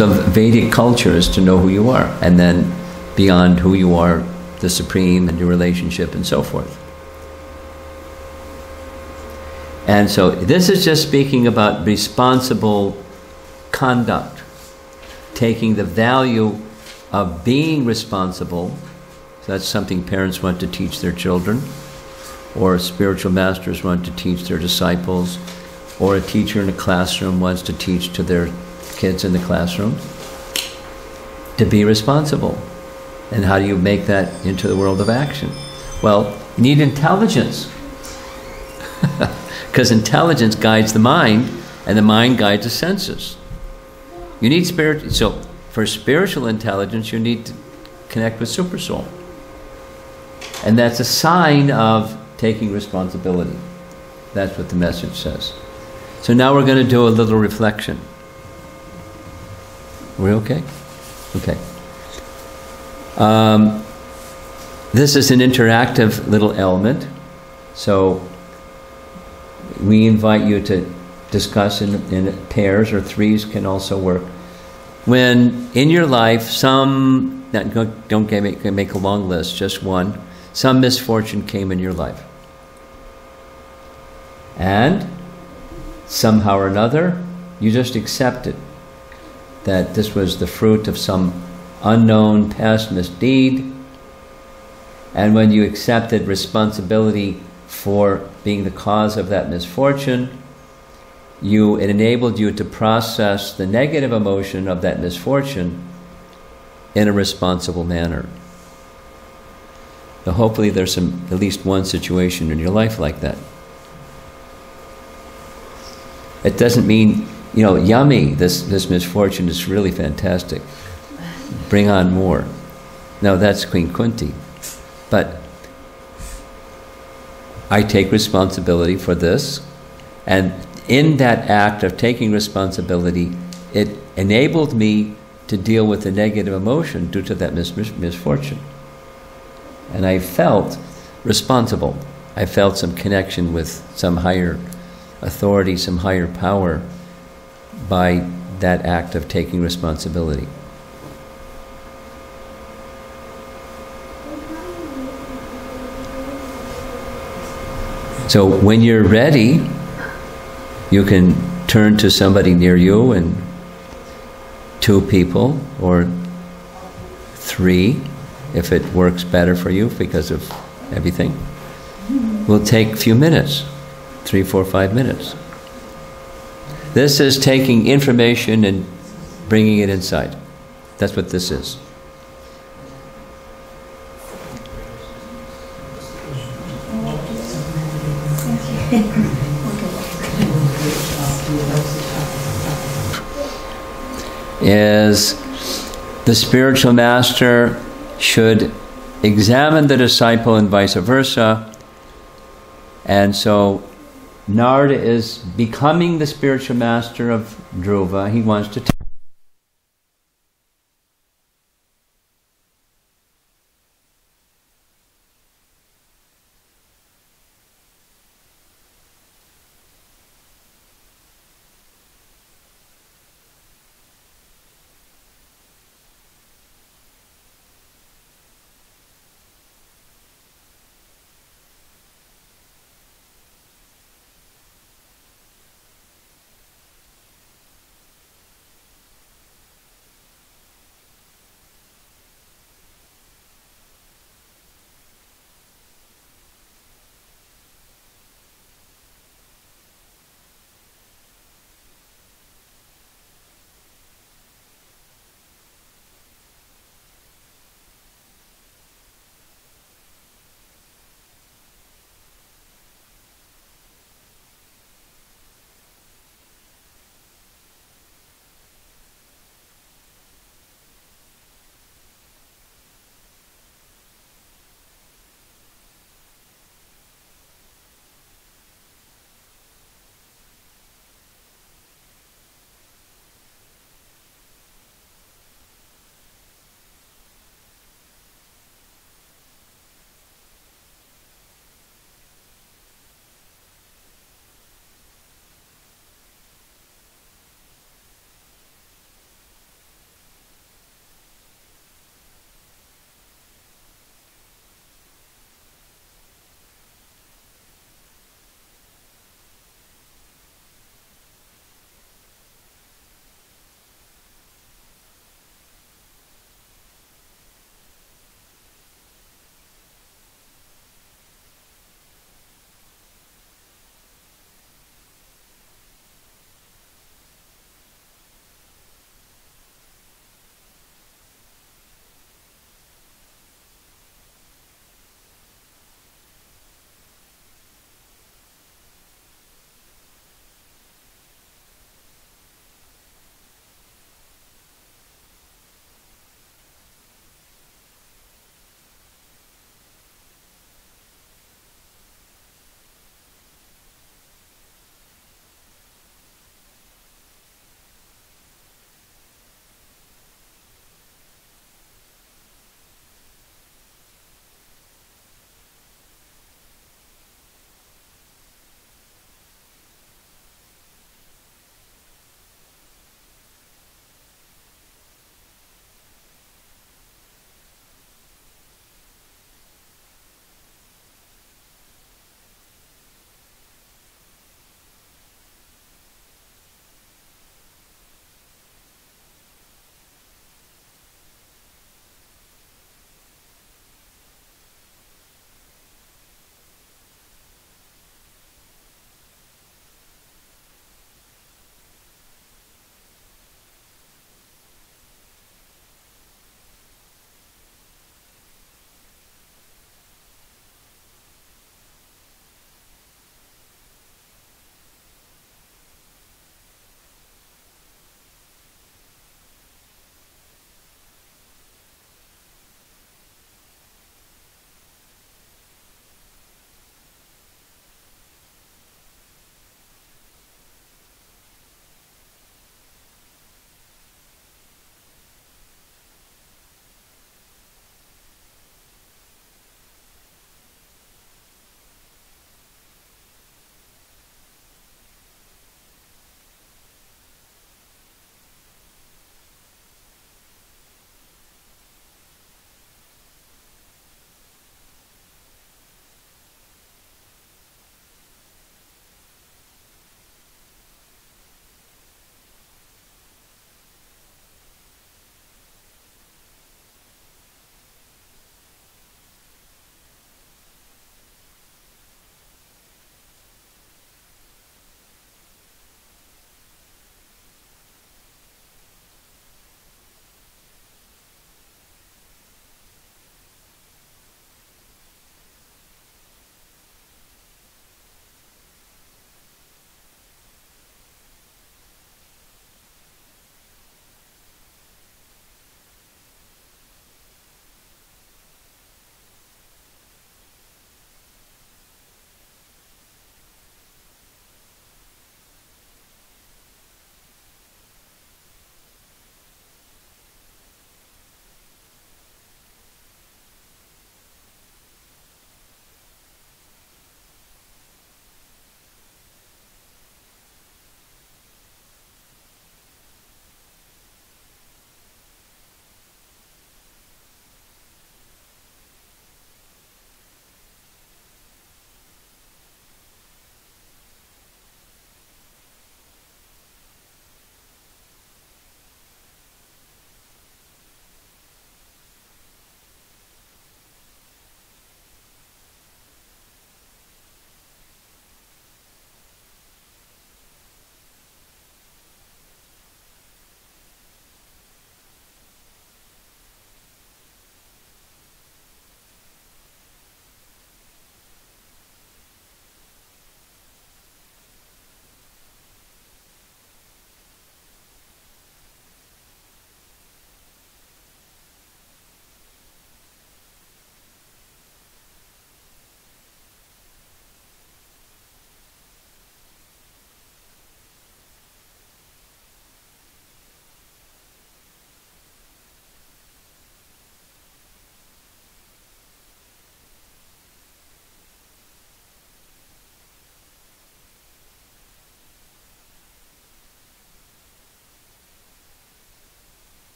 of Vedic culture is to know who you are, and then beyond who you are, the Supreme and your relationship and so forth. And so this is just speaking about responsible conduct, taking the value of being responsible. So that's something parents want to teach their children, or spiritual masters want to teach their disciples, or a teacher in a classroom wants to teach to their kids in the classroom, to be responsible. And how do you make that into the world of action? Well, you need intelligence. Because intelligence guides the mind, and the mind guides the senses. You need spirit. So for spiritual intelligence, you need to connect with Supersoul. And that's a sign of taking responsibility. That's what the message says. So now we're going to do a little reflection. We okay? Okay. This is an interactive little element. So we invite you to discuss in pairs, or threes can also work. When in your life don't make a long list, just one, some misfortune came in your life. And somehow or another, you just accepted that this was the fruit of some unknown past misdeed. And when you accepted responsibility for being the cause of that misfortune, it enabled you to process the negative emotion of that misfortune in a responsible manner. So hopefully there's at least one situation in your life like that. It doesn't mean, yummy, this misfortune is really fantastic. Bring on more. No, that's Queen Kunti. But I take responsibility for this, and in that act of taking responsibility, it enabled me to deal with the negative emotion due to that misfortune. And I felt responsible. I felt some connection with some higher authority, some higher power, by that act of taking responsibility. So when you're ready, you can turn to somebody near you, and 2 people or 3, if it works better for you because of everything. We'll take a few minutes, 3, 4, 5 minutes. This is taking information and bringing it inside. That's what this is. Is the spiritual master should examine the disciple and vice versa. And so Narada is becoming the spiritual master of Dhruva. He wants to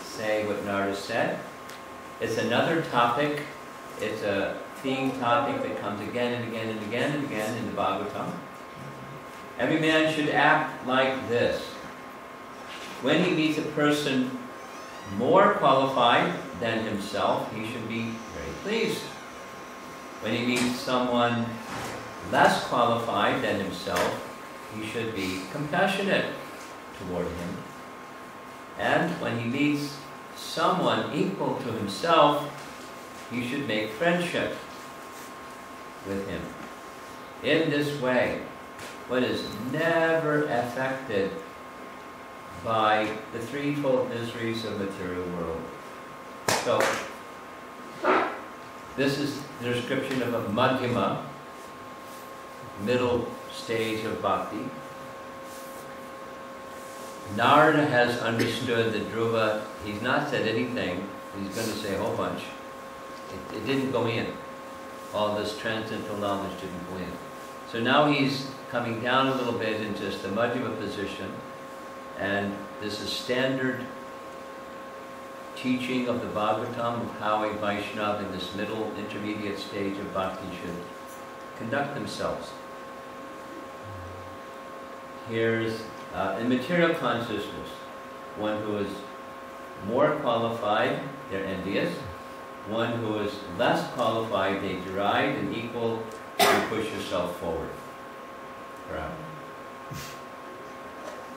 say what Narada said. It's another topic. It's a theme topic that comes again and again and again and again in the Bhagavatam. Every man should act like this. When he meets a person more qualified than himself, he should be very pleased. When he meets someone less qualified than himself, he should be compassionate toward him. And when he meets someone equal to himself, he should make friendship with him. In this way, one is never affected by the threefold miseries of the material world. So, this is the description of a madhyama, middle stage of bhakti. Narada has understood that Dhruva, he's not said anything, he's going to say a whole bunch. It didn't go in. All this transcendental knowledge didn't go in. So now he's coming down a little bit in just the madhyama position, and this is standard teaching of the Bhagavatam of how a Vaishnava in this middle intermediate stage of bhakti should conduct themselves. Here's in material consciousness, one who is more qualified, they're envious. One who is less qualified, they deride, and equal, you push yourself forward. Right.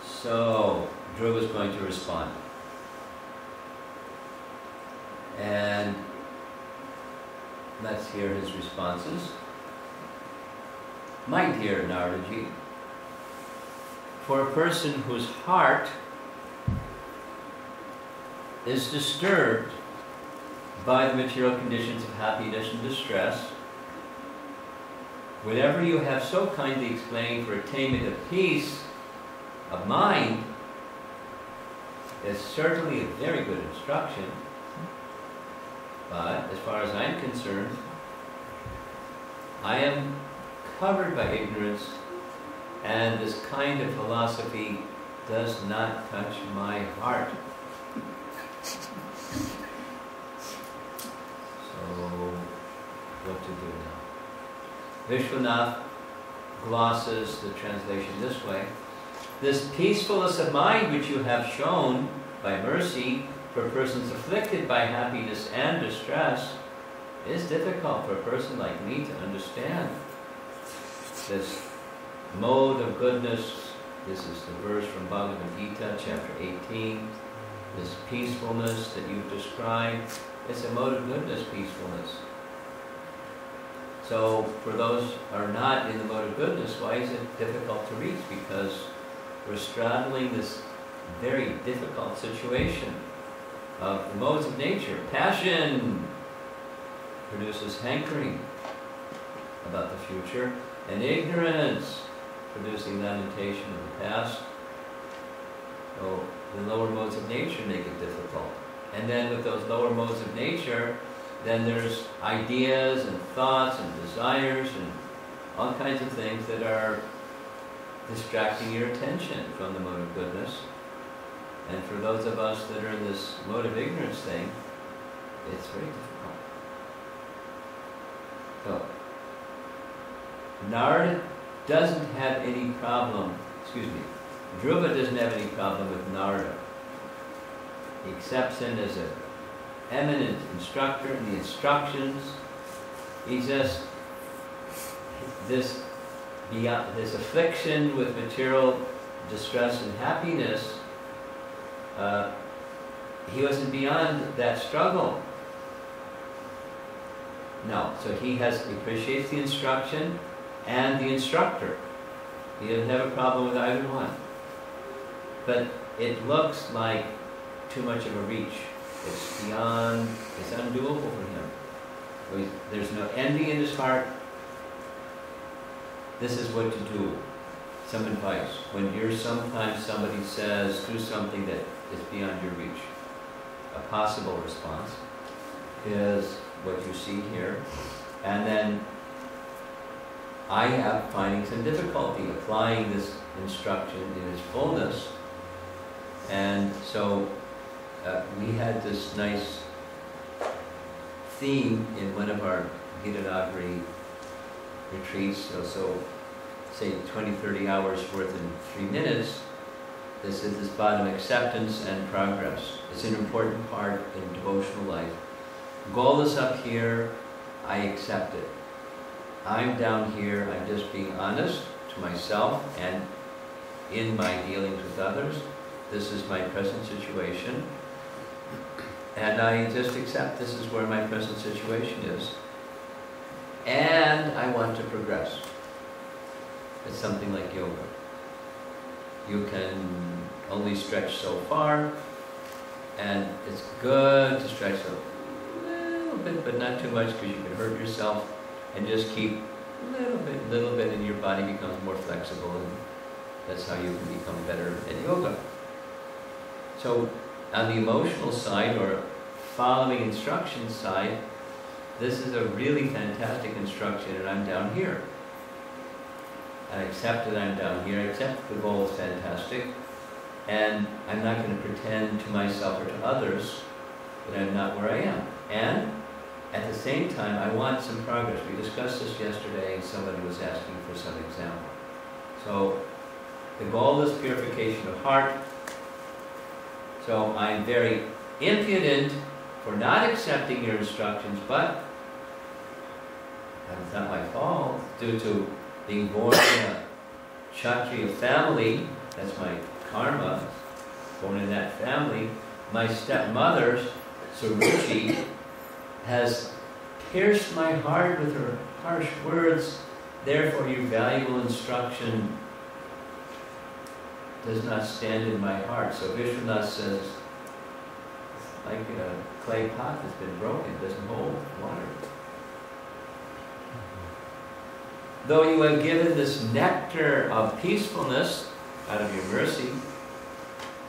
So, Dhruva is going to respond. And let's hear his responses. My dear Naradaji, for a person whose heart is disturbed by the material conditions of happiness and distress, whatever you have so kindly explained for attainment of peace of mind is certainly a very good instruction. But as far as I'm concerned, I am covered by ignorance, and this kind of philosophy does not touch my heart. So, what to do now? Vishwanath glosses the translation this way. This peacefulness of mind which you have shown by mercy for persons afflicted by happiness and distress is difficult for a person like me to understand. This mode of goodness, this is the verse from Bhagavad Gita, chapter 18. This peacefulness that you've described, it's a mode of goodness, peacefulness. So, for those who are not in the mode of goodness, why is it difficult to reach? Because we're straddling this very difficult situation of the modes of nature. Passion produces hankering about the future, and ignorance producing lamentation of the past. So the lower modes of nature make it difficult. And then with those lower modes of nature, then there's ideas and thoughts and desires and all kinds of things that are distracting your attention from the mode of goodness. And for those of us that are in this mode of ignorance thing, it's very difficult. So, Narada doesn't have any problem, Dhruva doesn't have any problem with Narada. He accepts him as an eminent instructor in the instructions. He just, this affliction with material distress and happiness, he wasn't beyond that struggle. No, so he appreciates the instruction and the instructor. He doesn't have a problem with either one. But it looks like too much of a reach. It's beyond, it's undoable for him. There's no envy in his heart. This is what to do. Some advice. When sometimes somebody says, do something that is beyond your reach. A possible response is what you see here. And then I am finding some difficulty applying this instruction in its fullness. And so we had this nice theme in one of our Gitanagari retreats, so say 20, 30 hours worth in 3 minutes. This is this bottom, acceptance and progress. It's an important part in devotional life. Goal is up here, I accept it. I'm down here, I'm just being honest to myself and in my dealings with others. This is my present situation. And I just accept this is where my present situation is. And I want to progress. It's something like yoga. You can only stretch so far, and it's good to stretch a little bit, but not too much, because you can hurt yourself, and just keep a little bit, and your body becomes more flexible, and that's how you can become better at yoga. So on the emotional side, or following instructions side, this is a really fantastic instruction, and I'm down here. I accept that I'm down here, I accept the goal is fantastic, and I'm not going to pretend to myself or to others that I'm not where I am. And at the same time, I want some progress. We discussed this yesterday, and somebody was asking for some example. So the goal is purification of heart. So I'm very impudent for not accepting your instructions, but it's not my fault, due to being born in a Kshatriya family. That's my karma, born in that family. My stepmother, Suruchi, has pierced my heart with her harsh words. Therefore, your valuable instruction does not stand in my heart. So Vishwanath says, it's like a clay pot that's been broken, it doesn't hold water. Though you have given this nectar of peacefulness out of your mercy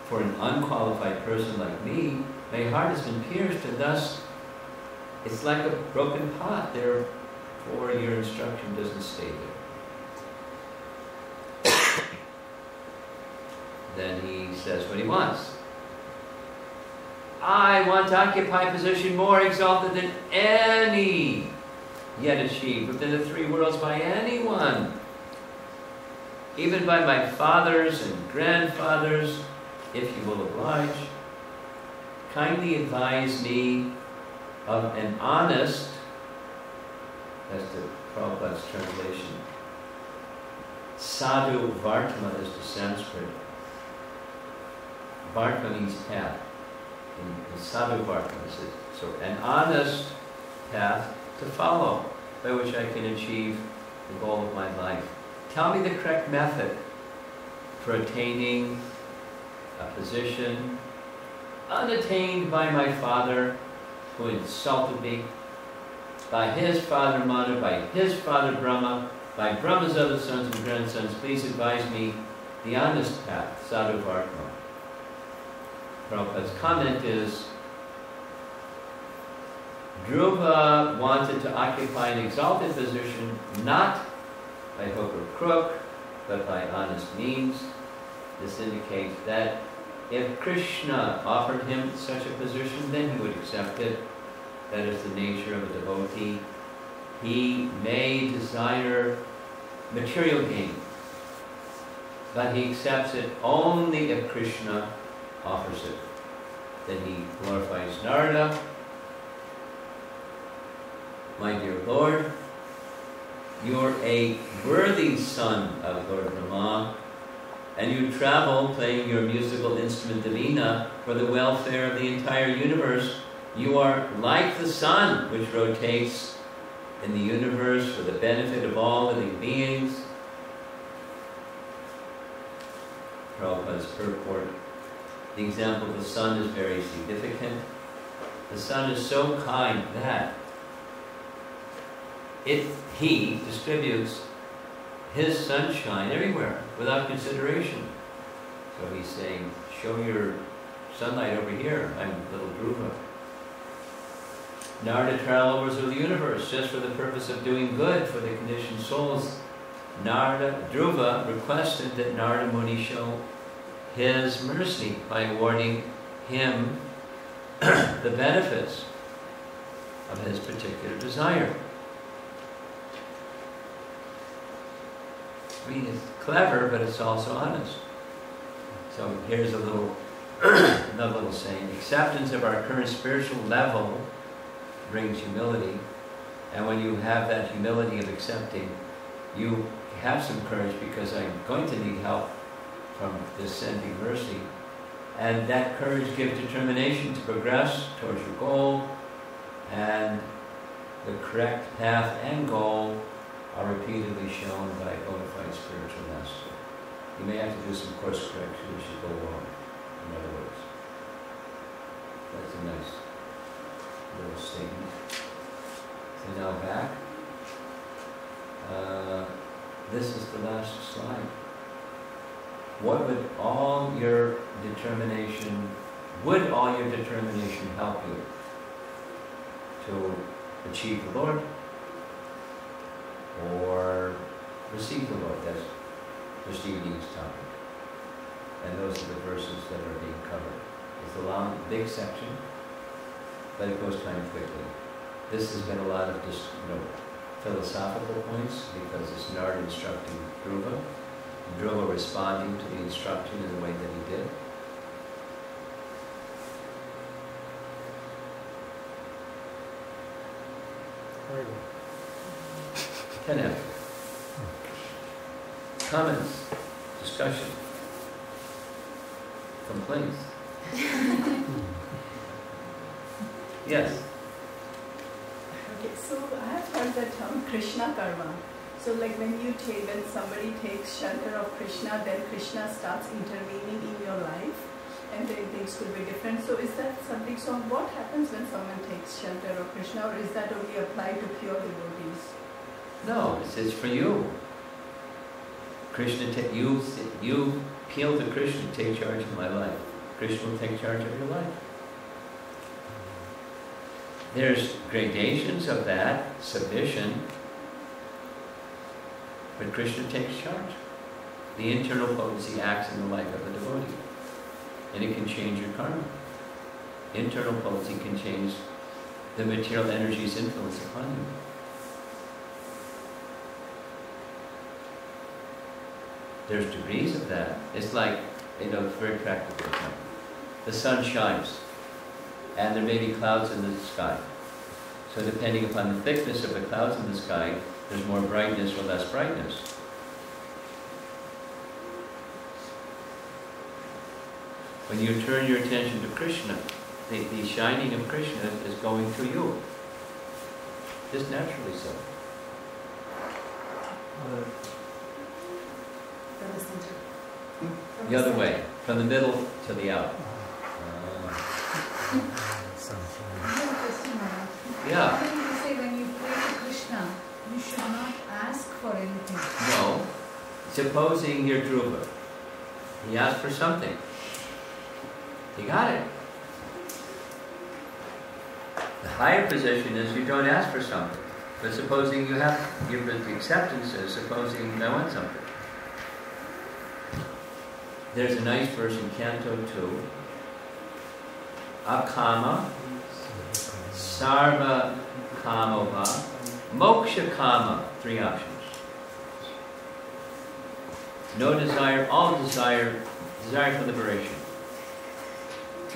for an unqualified person like me, my heart has been pierced, and thus it's like a broken pot. Therefore, your instruction doesn't stay there. Then he says what he wants. I want to occupy a position more exalted than any yet achieved within the 3 worlds by anyone, even by my fathers and grandfathers, if you will oblige. Kindly advise me of an honest, that's the Prabhupada's translation. Sadhu Vartma is the Sanskrit. Vartma means path. In Sadhu Vartma, so an honest path to follow, by which I can achieve the goal of my life. Tell me the correct method for attaining a position unattained by my father, who insulted me, by his father Manu, by his father Brahma, by Brahma's other sons and grandsons. Please advise me the honest path, Sadhu Vartma. Prabhupada's comment is, Dhruva wanted to occupy an exalted position not by hook or crook, but by honest means. This indicates that if Krishna offered him such a position, then he would accept it. That is the nature of a devotee. He may desire material gain, but he accepts it only if Krishna offers it. Then he glorifies Narada. My dear Lord, you're a worthy son of Lord Brahma, and you travel playing your musical instrument, the veena, for the welfare of the entire universe. You are like the sun, which rotates in the universe for the benefit of all living beings. Prabhupada's purport. The example of the sun is very significant. The sun is so kind that he distributes his sunshine everywhere without consideration. So he's saying, show your sunlight over here. I'm little Dhruva. Narada travels over the universe just for the purpose of doing good for the conditioned souls. Dhruva requested that Narada Muni show his mercy by awarding him the benefits of his particular desire. I mean, it's clever, but it's also honest. So here's a little, another little saying. Acceptance of our current spiritual level brings humility. And when you have that humility of accepting, you have some courage, because I'm going to need help from this sending mercy. And that courage gives determination to progress towards your goal, and the correct path and goal are repeatedly shown by bona fide spiritual master. You may have to do some course correction as you go along, in other words. That's a nice little statement. So now back. This is the last slide. What would all your determination help you to achieve the Lord or receive the Lord? That's this evening's topic. And those are the verses that are being covered. It's a long, big section, but it goes kind of quickly. This has been a lot of just, philosophical points, because it's Nard instructing Dhruva, and Dhruva responding to the instruction in the way that he did. Very good. 10F. Comments, discussion, complaints. Yes. Okay, so I have heard the term Krishna karma. So like when somebody takes shelter of Krishna, then Krishna starts intervening in your life, and then things could be different. So is that something, so what happens when someone takes shelter of Krishna, or is that only applied to pure devotees? No, it's for you. Krishna, you appeal to Krishna, take charge of my life. Krishna will take charge of your life. There's gradations of that submission, but Krishna takes charge. The internal potency acts in the life of the devotee, and it can change your karma. Internal potency can change the material energy's influence upon you. There's degrees of that. It's like, it's very practical example. The sun shines, and there may be clouds in the sky. So depending upon the thickness of the clouds in the sky, there's more brightness or less brightness. When you turn your attention to Krishna, the shining of Krishna is going to you. Just naturally so. From the center. The other way, from the middle to the out. Yeah. What did you say when you pray to Krishna, you should not ask for anything? No. Supposing you're Dhruva. He asked for something. He got it. The higher position is you don't ask for something. But supposing you have, the acceptance is supposing I want something. There's a nice verse in Canto 2. Akama, Sarva Kamova, Moksha Kama. 3 options. No desire, all desire, desire for liberation.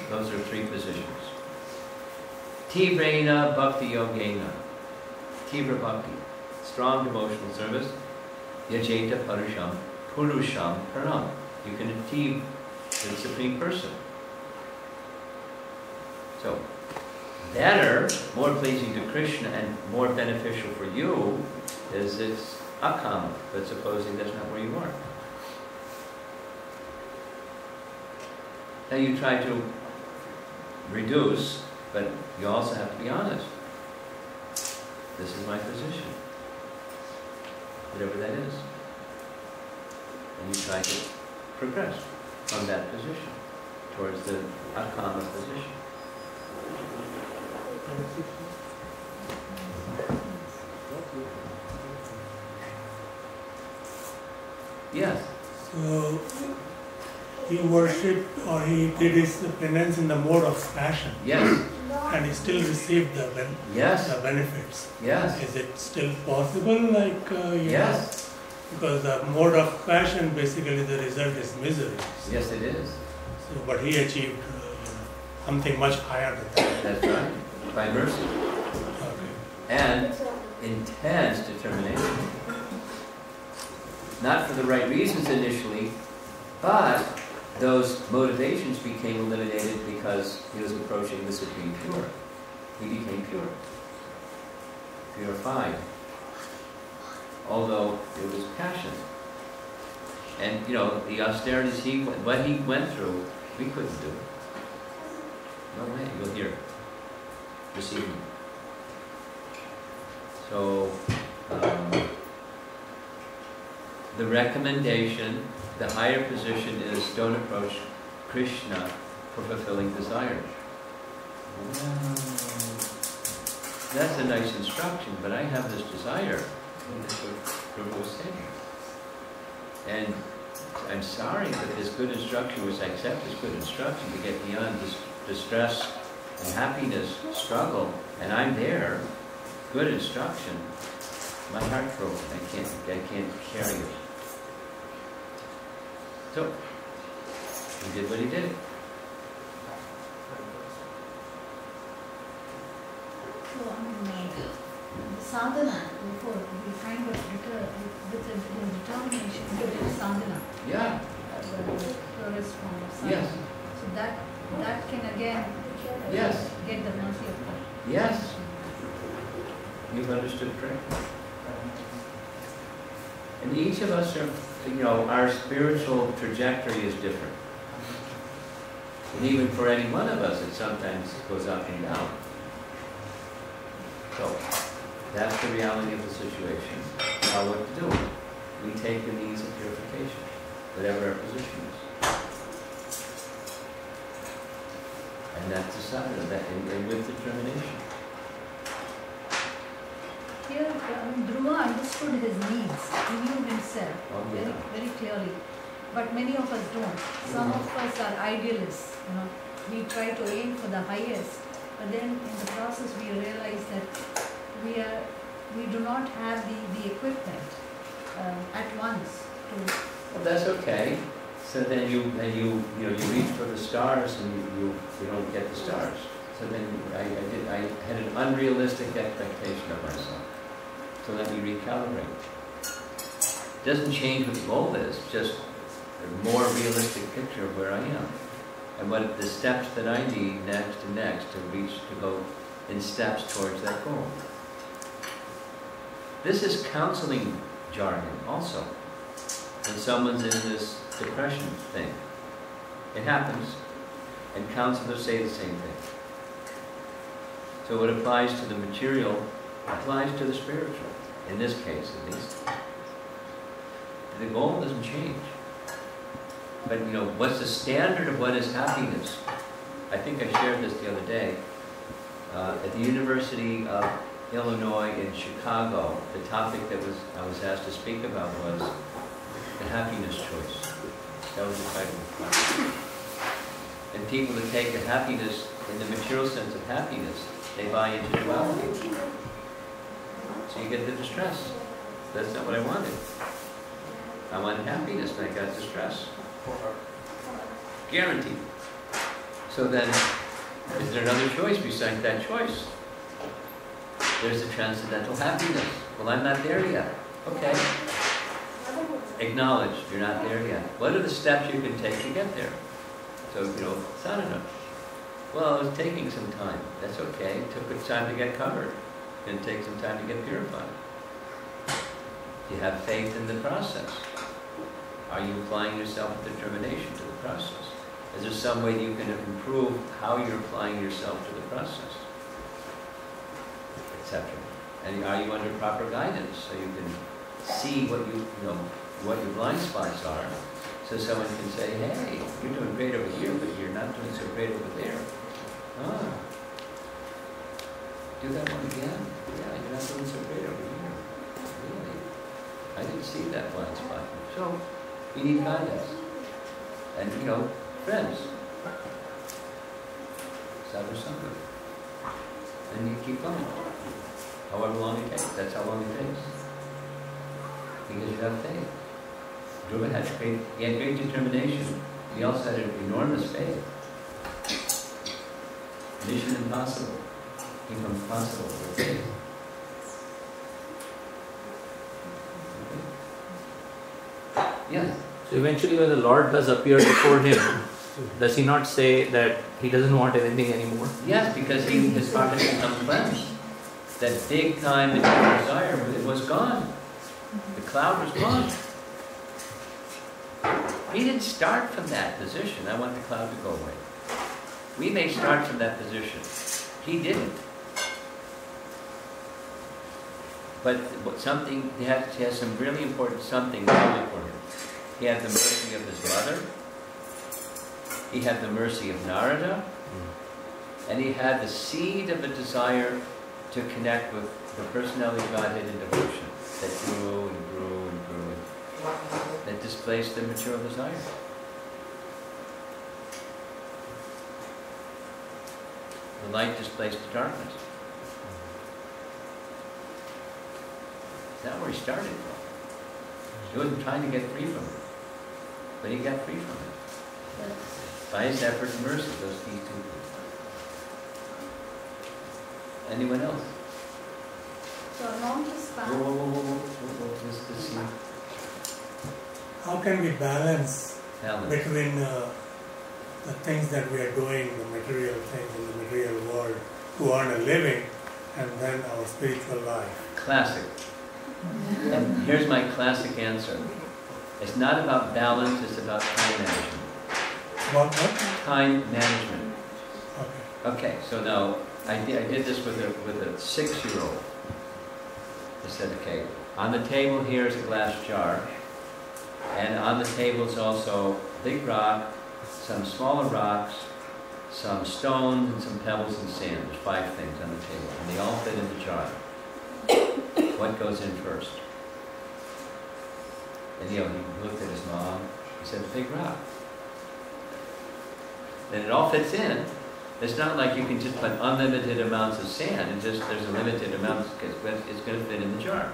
Those are 3 positions. Tivrena Bhakti Yogena. Tivra Bhakti. Strong devotional service. Yajeta Purusham. Purusham Param. You can achieve the Supreme Person. So, better, more pleasing to Krishna and more beneficial for you is it's akama, but supposing that's not where you are. Now you try to reduce, but you also have to be honest. This is my position. Whatever that is. And you try to progress from that position towards the akama position. Okay. Yes. So, he worshipped or he did his penance in the mode of passion. Yes. And he still received the Yes. the benefits. Yes. Is it still possible? Like Yes. because the mode of passion, basically the result is misery. Yes, it is. So, but he achieved something much higher than that. That's right. By mercy. Okay. And intense determination. Not for the right reasons initially, but those motivations became eliminated because he was approaching the Supreme Pure. He became pure. Purified. Although it was passion. And, the austerities what he went through, we couldn't do it. No way. You'll hear it this evening. So, the recommendation, the higher position is don't approach Krishna for fulfilling desires. That's a nice instruction, but I have this desire. That's what Prabhu was saying. And I'm sorry, but this good instruction, which I accept as good instruction to get beyond this distress and happiness struggle, and I'm there, good instruction. My heart broke. I can't carry it. So, he did what he did. So, the sadhana, before we kind of with the determination to do sadhana. Yeah. The purest form of sadhana. Yes. So that can again Yes. get the mercy of God. Yes. You've understood correctly. And each of us are, our spiritual trajectory is different. And even for any one of us, it sometimes goes up and down. So, that's the reality of the situation. Now what to do? We take the means of purification, whatever our position is. And that's the sadhana, and with determination. Here, Dhruva understood his needs. He knew himself very, very clearly. But many of us don't. Some of us are idealists. We try to aim for the highest, but then in the process we realize that we do not have the equipment at once to. Well, that's okay. So then you reach for the stars and you don't get the stars. So then I had an unrealistic expectation of myself. So let me recalibrate. It doesn't change what the goal is, just a more realistic picture of where I am. And what the steps that I need next to go in steps towards that goal. This is counseling jargon also. When someone's in this depression thing. It happens. And counselors say the same thing. So what applies to the material applies to the spiritual, in this case at least. The goal doesn't change. But what's the standard of what is happiness? I think I shared this the other day. At the University of Illinois in Chicago, the topic that I was asked to speak about was the happiness choice. That was the title of the class. And people that take a happiness, in the material sense of happiness, they buy into duality. So you get the distress. That's not what I wanted. I wanted happiness, and I got distress. Guaranteed. So then, is there another choice besides that choice? There's the transcendental happiness. Well, I'm not there yet. Okay. Acknowledge you're not there yet. What are the steps you can take to get there? So, sadhana. Well, it was taking some time. That's okay. It took time to get covered. It's going to take some time to get purified. You have faith in the process. Are you applying yourself with determination to the process? Is there some way you can improve how you're applying yourself to the process? Etc. And are you under proper guidance so you can see what what your blind spots are, so someone can say, hey, you're doing great over here, but you're not doing so great over there. Ah. Do that one again. Yeah, you're not doing so great over here. Really? I didn't see that blind spot. So, we need guidance. And, friends. Sadhu-sangha. And you keep going. However long it takes, that's how long it takes. Because you have faith. Dhruva had great determination. He also had an enormous faith. Mission impossible becomes possible with faith. Okay. Yes. So eventually when the Lord does appear before him, does he not say that he doesn't want anything anymore? Yes, because his heart has become cleansed. That big time material desire, it was gone. The cloud was gone. He didn't start from that position. I want the cloud to go away. We may start from that position. He didn't. But something, he has some really important something coming for him. He had the mercy of his mother. He had the mercy of Narada. And he had the seed of a desire to connect with the personality of Godhead in devotion that grew and grew and grew and that displaced the material desire. The light displaced the darkness. That's where he started from. He wasn't trying to get free from it, but he got free from it. By his effort and mercy, these two people. Anyone else? So along this path... How can we balance between the things that we are doing, the material things in the material world, to earn a living, and then our spiritual life? Classic. And here's my classic answer. It's not about balance, it's about time management. About what? Time management. Okay. Okay, so now, I did this with a 6-year-old. I said, okay, on the table here is a glass jar, and on the table is also a big rock, some smaller rocks, some stones, and some pebbles and sand. There's 5 things on the table, and they all fit in the jar. What goes in first? And he looked at his mom, he said, the big rock. Then it all fits in. It's not like you can just put unlimited amounts of sand, and just there's a limited amount, because it's going to fit in the jar.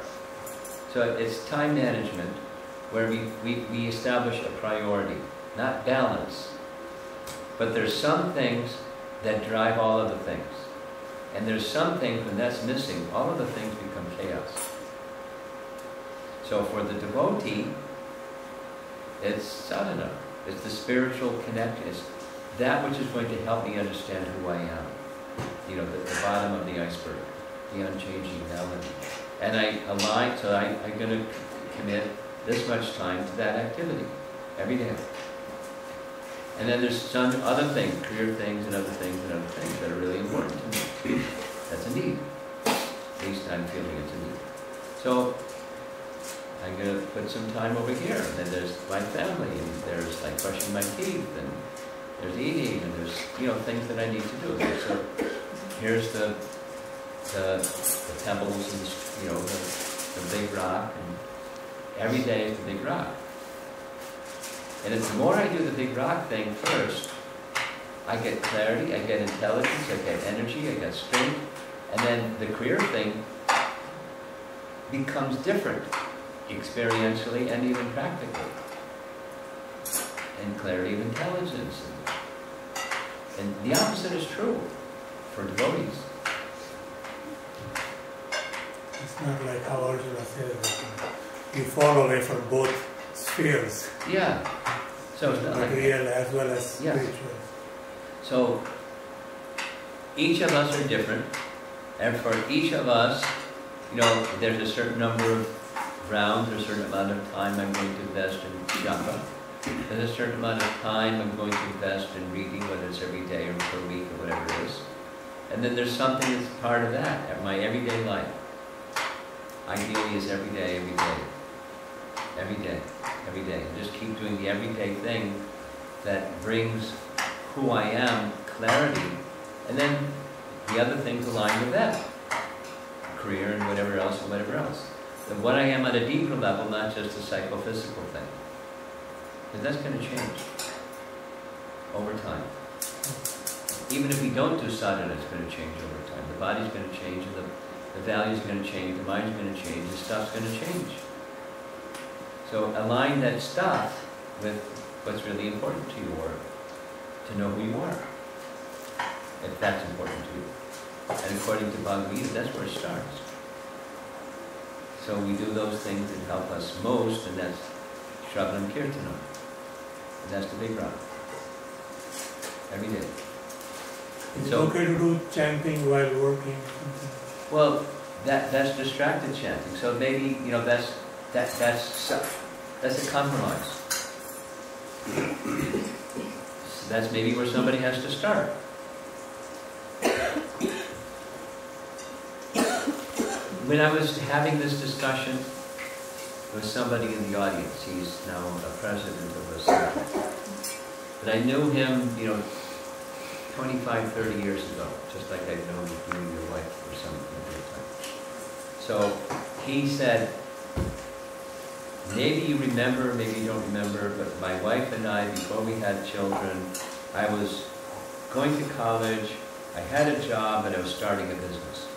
So it's time management, where we establish a priority, not balance. But there's some things that drive all of the things. And there's some things, when that's missing, all of the things become chaos. So for the devotee, it's sadhana. It's the spiritual connection. It's that which is going to help me understand who I am. The bottom of the iceberg, the unchanging melody. And I align, so I'm going to commit this much time to that activity every day. And then there's some other things, career things and other things and other things that are really important to me. That's a need. At least I'm feeling it's a need. So I'm going to put some time over here. And then there's my family, and there's like brushing my teeth, and there's eating, and there's things that I need to do. So here's the pebbles and the big rock, and every day is the big rock. And the more I do the big rock thing first, I get clarity, I get intelligence, I get energy, I get strength, and then the career thing becomes different, experientially and even practically. And clarity of intelligence. And the opposite is true for devotees. It's not like how Arjuna says that you fall away from both spheres. Yeah. So it's not material as well as spiritual. So each of us are different, and for each of us, there's a certain number of rounds, there's a certain amount of time I'm going to invest in japa. There's a certain amount of time I'm going to invest in reading, whether it's every day or per week or whatever it is. And then there's something that's part of that, my everyday life. Ideally is every day, every day. Every day, every day. And just keep doing the everyday thing that brings who I am, clarity, and then the other things align with that. Career and whatever else and whatever else. Then what I am at a deeper level, not just a psychophysical thing. And that's going to change. over time. Even if we don't do sadhana, it's going to change over time. The body's going to change, and the value's going to change, the mind's going to change, the stuff's going to change. So align that stuff with what's really important to you, or to know who you are, if that's important to you. And according to Bhagavad Gita, that's where it starts. So we do those things that help us most, and that's Shravanam Kirtanam. And that's the big rock. Every day. Is it okay to do chanting while working? Well, that's distracted chanting. So maybe, you know, that's a compromise. So that's maybe where somebody has to start. When I was having this discussion with somebody in the audience, he's now a president of a center, but I knew him, you know, 25, 30 years ago, just like I've known you and your wife for some time. So he said, maybe you remember, maybe you don't remember, but my wife and I, before we had children, I was going to college, I had a job, and I was starting a business.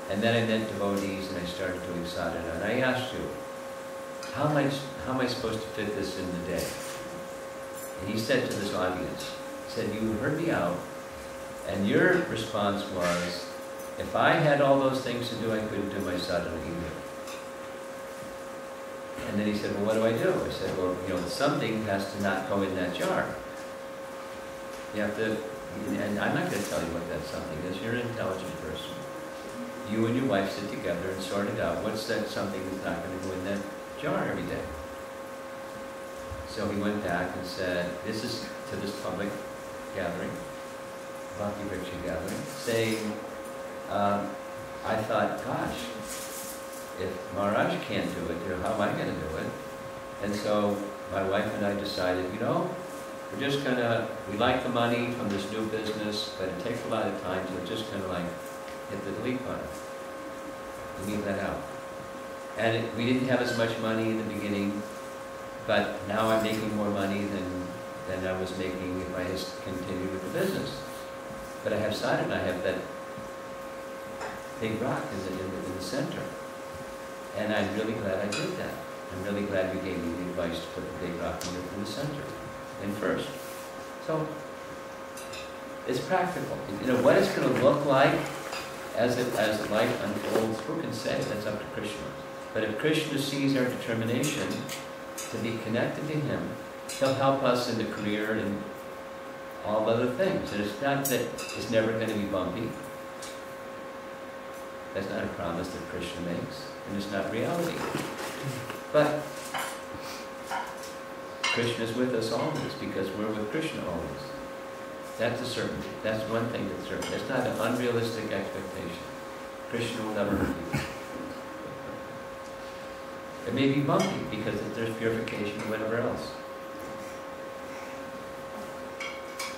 And then I met devotees and I started doing sadhana. And I asked you, how am I supposed to fit this in the day? And he said to this audience, he said, you heard me out, and your response was, if I had all those things to do, I couldn't do my sadhana either. And then he said, well, what do I do? I said, well, you know, something has to not go in that jar. You have to, and I'm not going to tell you what that something is. You're an intelligent person. You and your wife sit together and sort it out. What's that something that's not going to go in that jar every day? So he went back and said, this is to this public gathering, Bhakti Vriksha gathering, saying, I thought, gosh, if Maharaj can't do it, you know, how am I going to do it? And so my wife and I decided, you know, we're just going to, we like the money from this new business, but it takes a lot of time, so we're just going to like hit the delete button and leave that out. And we didn't have as much money in the beginning, but now I'm making more money than I was making if I just continued with the business. But I have sadhana, I have that big rock in the center. And I'm really glad I did that. I'm really glad you gave me the advice to put the big rock in the center and first. So it's practical. You know, what it's going to look like as life unfolds, who can say? That's up to Krishna. But if Krishna sees our determination to be connected to Him, He'll help us in the career and all other things. And it's not that it's never going to be bumpy. That's not a promise that Krishna makes, and it's not reality. But Krishna is with us always because we're with Krishna always. That's a certainty. That's one thing that's certain. It's not an unrealistic expectation. Krishna will never hurt you. It may be bumpy because there's purification or whatever else.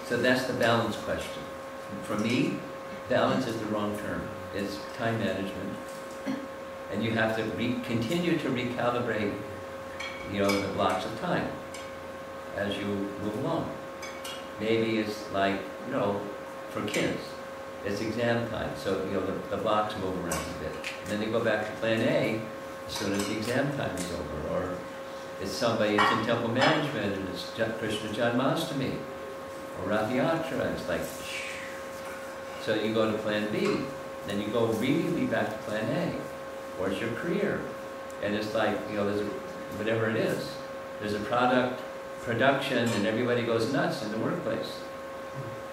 So that's the balance question. For me, balance is the wrong term. It's time management. And you have to continue to recalibrate, you know, the blocks of time as you move along. Maybe it's like, you know, for kids, it's exam time. So, you know, the blocks move around a bit. And then they go back to plan A as soon as the exam time is over. Or it's somebody, it's in temple management and it's Krishna Janmashtami or Rath Yatra, and it's like, shh. So you go to plan B, then you go immediately back to plan A. Or it's your career. And it's like, you know, there's whatever it is. There's a production and everybody goes nuts in the workplace.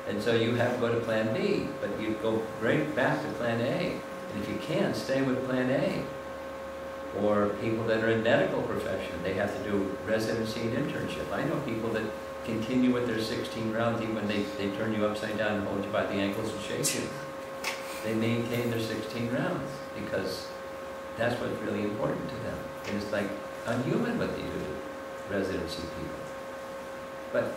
And so you have to go to plan B, but you go right back to plan A. And if you can't, stay with plan A. Or people that are in medical profession, they have to do residency and internship. I know people that continue with their 16 rounds even when they turn you upside down and hold you by the ankles and shake you. They maintain their 16 rounds because that's what's really important to them. And it's like unhuman what they do to residency people. But,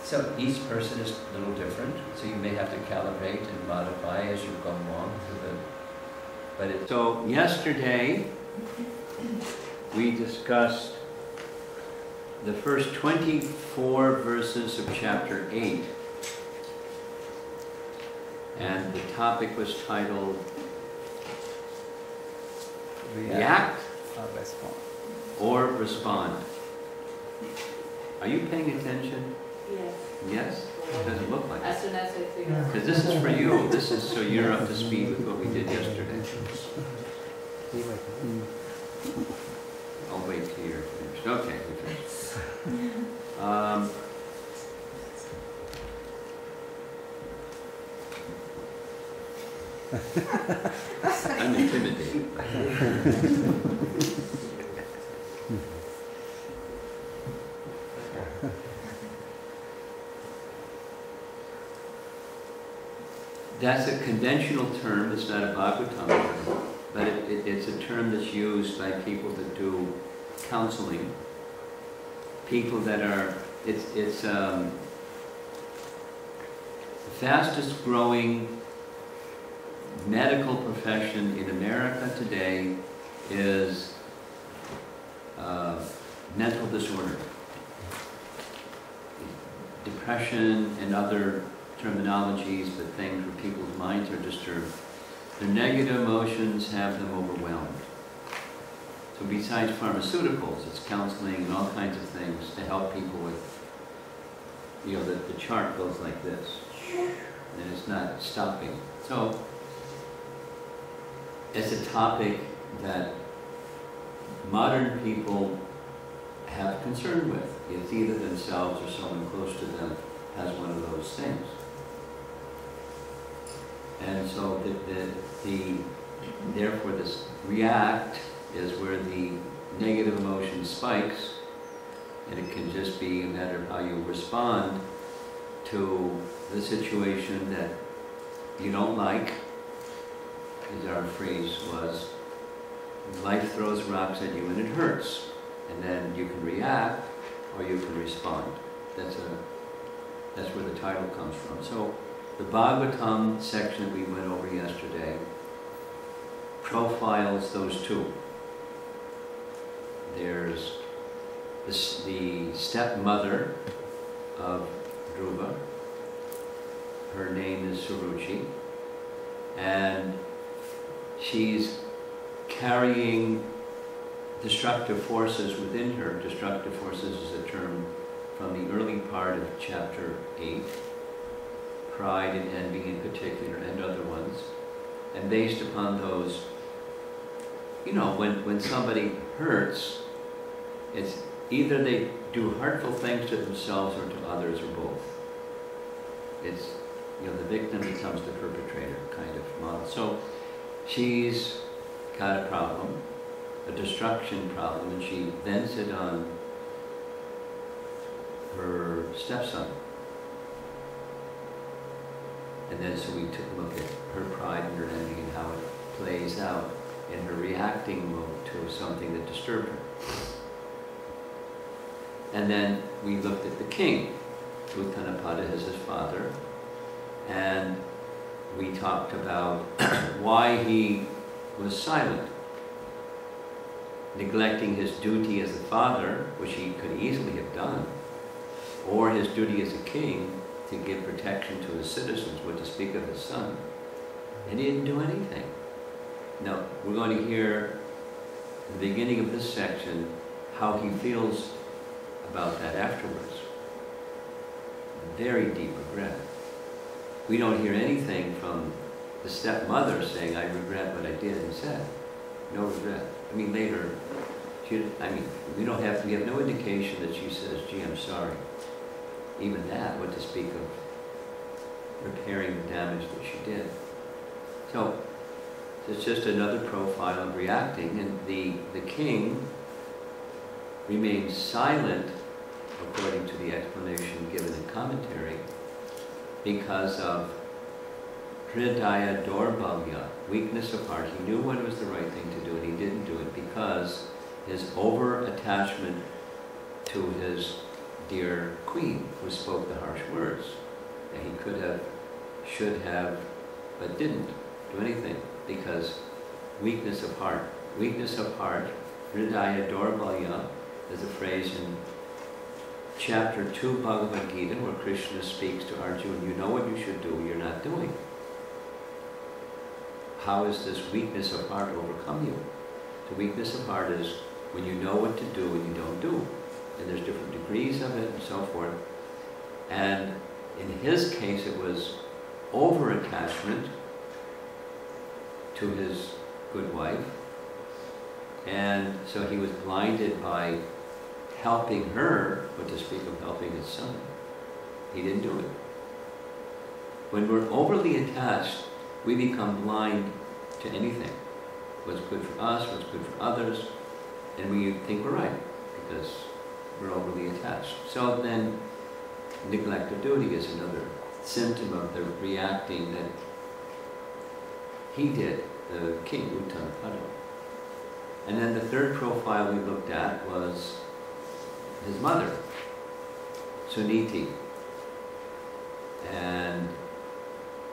so each person is a little different, so you may have to calibrate and modify as you go along. So yesterday we discussed the first 24 verses of chapter 8. And the topic was titled React or Respond. Are you paying attention? Yes. Yes? It doesn't look like it. As soon as I figure out. Because this is for you. This is so you're up to speed with what we did yesterday. I'll wait till you're finished. Okay, we finished. I'm intimidated. That's a conventional term. It's not a Bhagavatam term, but it's a term that's used by people that do counseling. People that are, it's the fastest growing medical profession in America today is mental disorder. Depression and other terminologies, but things where people's minds are disturbed. Their negative emotions have them overwhelmed. So besides pharmaceuticals, it's counseling and all kinds of things to help people with, you know, the chart goes like this, and it's not stopping. So it's a topic that modern people have concern with. It's either themselves or someone close to them has one of those things. And so therefore this react is where the negative emotion spikes, and it can just be a matter of how you respond to the situation that you don't like, as our phrase was. Life throws rocks at you and it hurts. And then you can react or you can respond. That's where the title comes from. So the Bhagavatam section that we went over yesterday profiles those two. There's the stepmother of Dhruva. Her name is Suruchi. And she's carrying destructive forces within her. Destructive forces is a term from the early part of chapter 8. Pride and envy in particular, and other ones. And based upon those, you know, when somebody hurts, it's either they do hurtful things to themselves or to others, or both. It's, you know, the victim becomes the perpetrator kind of model. So she's got a problem, a destruction problem, and she vents it on her stepson. And then so we took a look at her pride and her envy and how it plays out in her reacting mode to something that disturbed her. And then we looked at the king. Uttanapada is his father. And we talked about why he was silent, neglecting his duty as a father, which he could easily have done, or his duty as a king to give protection to his citizens, what to speak of his son. And he didn't do anything. Now, we're going to hear at the beginning of this section how he feels about that afterwards. Very deep regret. We don't hear anything from the stepmother saying, I regret what I did and said. No regret. I mean, later, we have no indication that she says, gee, I'm sorry. Even that, what to speak of repairing the damage that she did. So, it's just another profile of reacting, and the king remains silent, according to the explanation given in commentary, because of Hridaya Dorbalya, weakness of heart. He knew what was the right thing to do, and he didn't do it because his over-attachment to his dear queen, who spoke the harsh words. And he could have, should have, but didn't do anything because weakness of heart. Weakness of heart, Hridaya Dorbalya, is a phrase in chapter 2 Bhagavad Gita, where Krishna speaks to Arjuna, you know what you should do, you're not doing. How is this weakness of heart overcome you? The weakness of heart is when you know what to do and you don't do. And there's different degrees of it and so forth. And in his case, it was over-attachment to his good wife. And so he was blinded by helping her, but to speak of helping his son. He didn't do it. When we're overly attached, we become blind to anything. What's good for us, what's good for others, and we think we're right because we're overly attached. So then neglect of duty is another symptom of the reacting that he did, the king, Uttanapada. And then the third profile we looked at was his mother, Suniti. And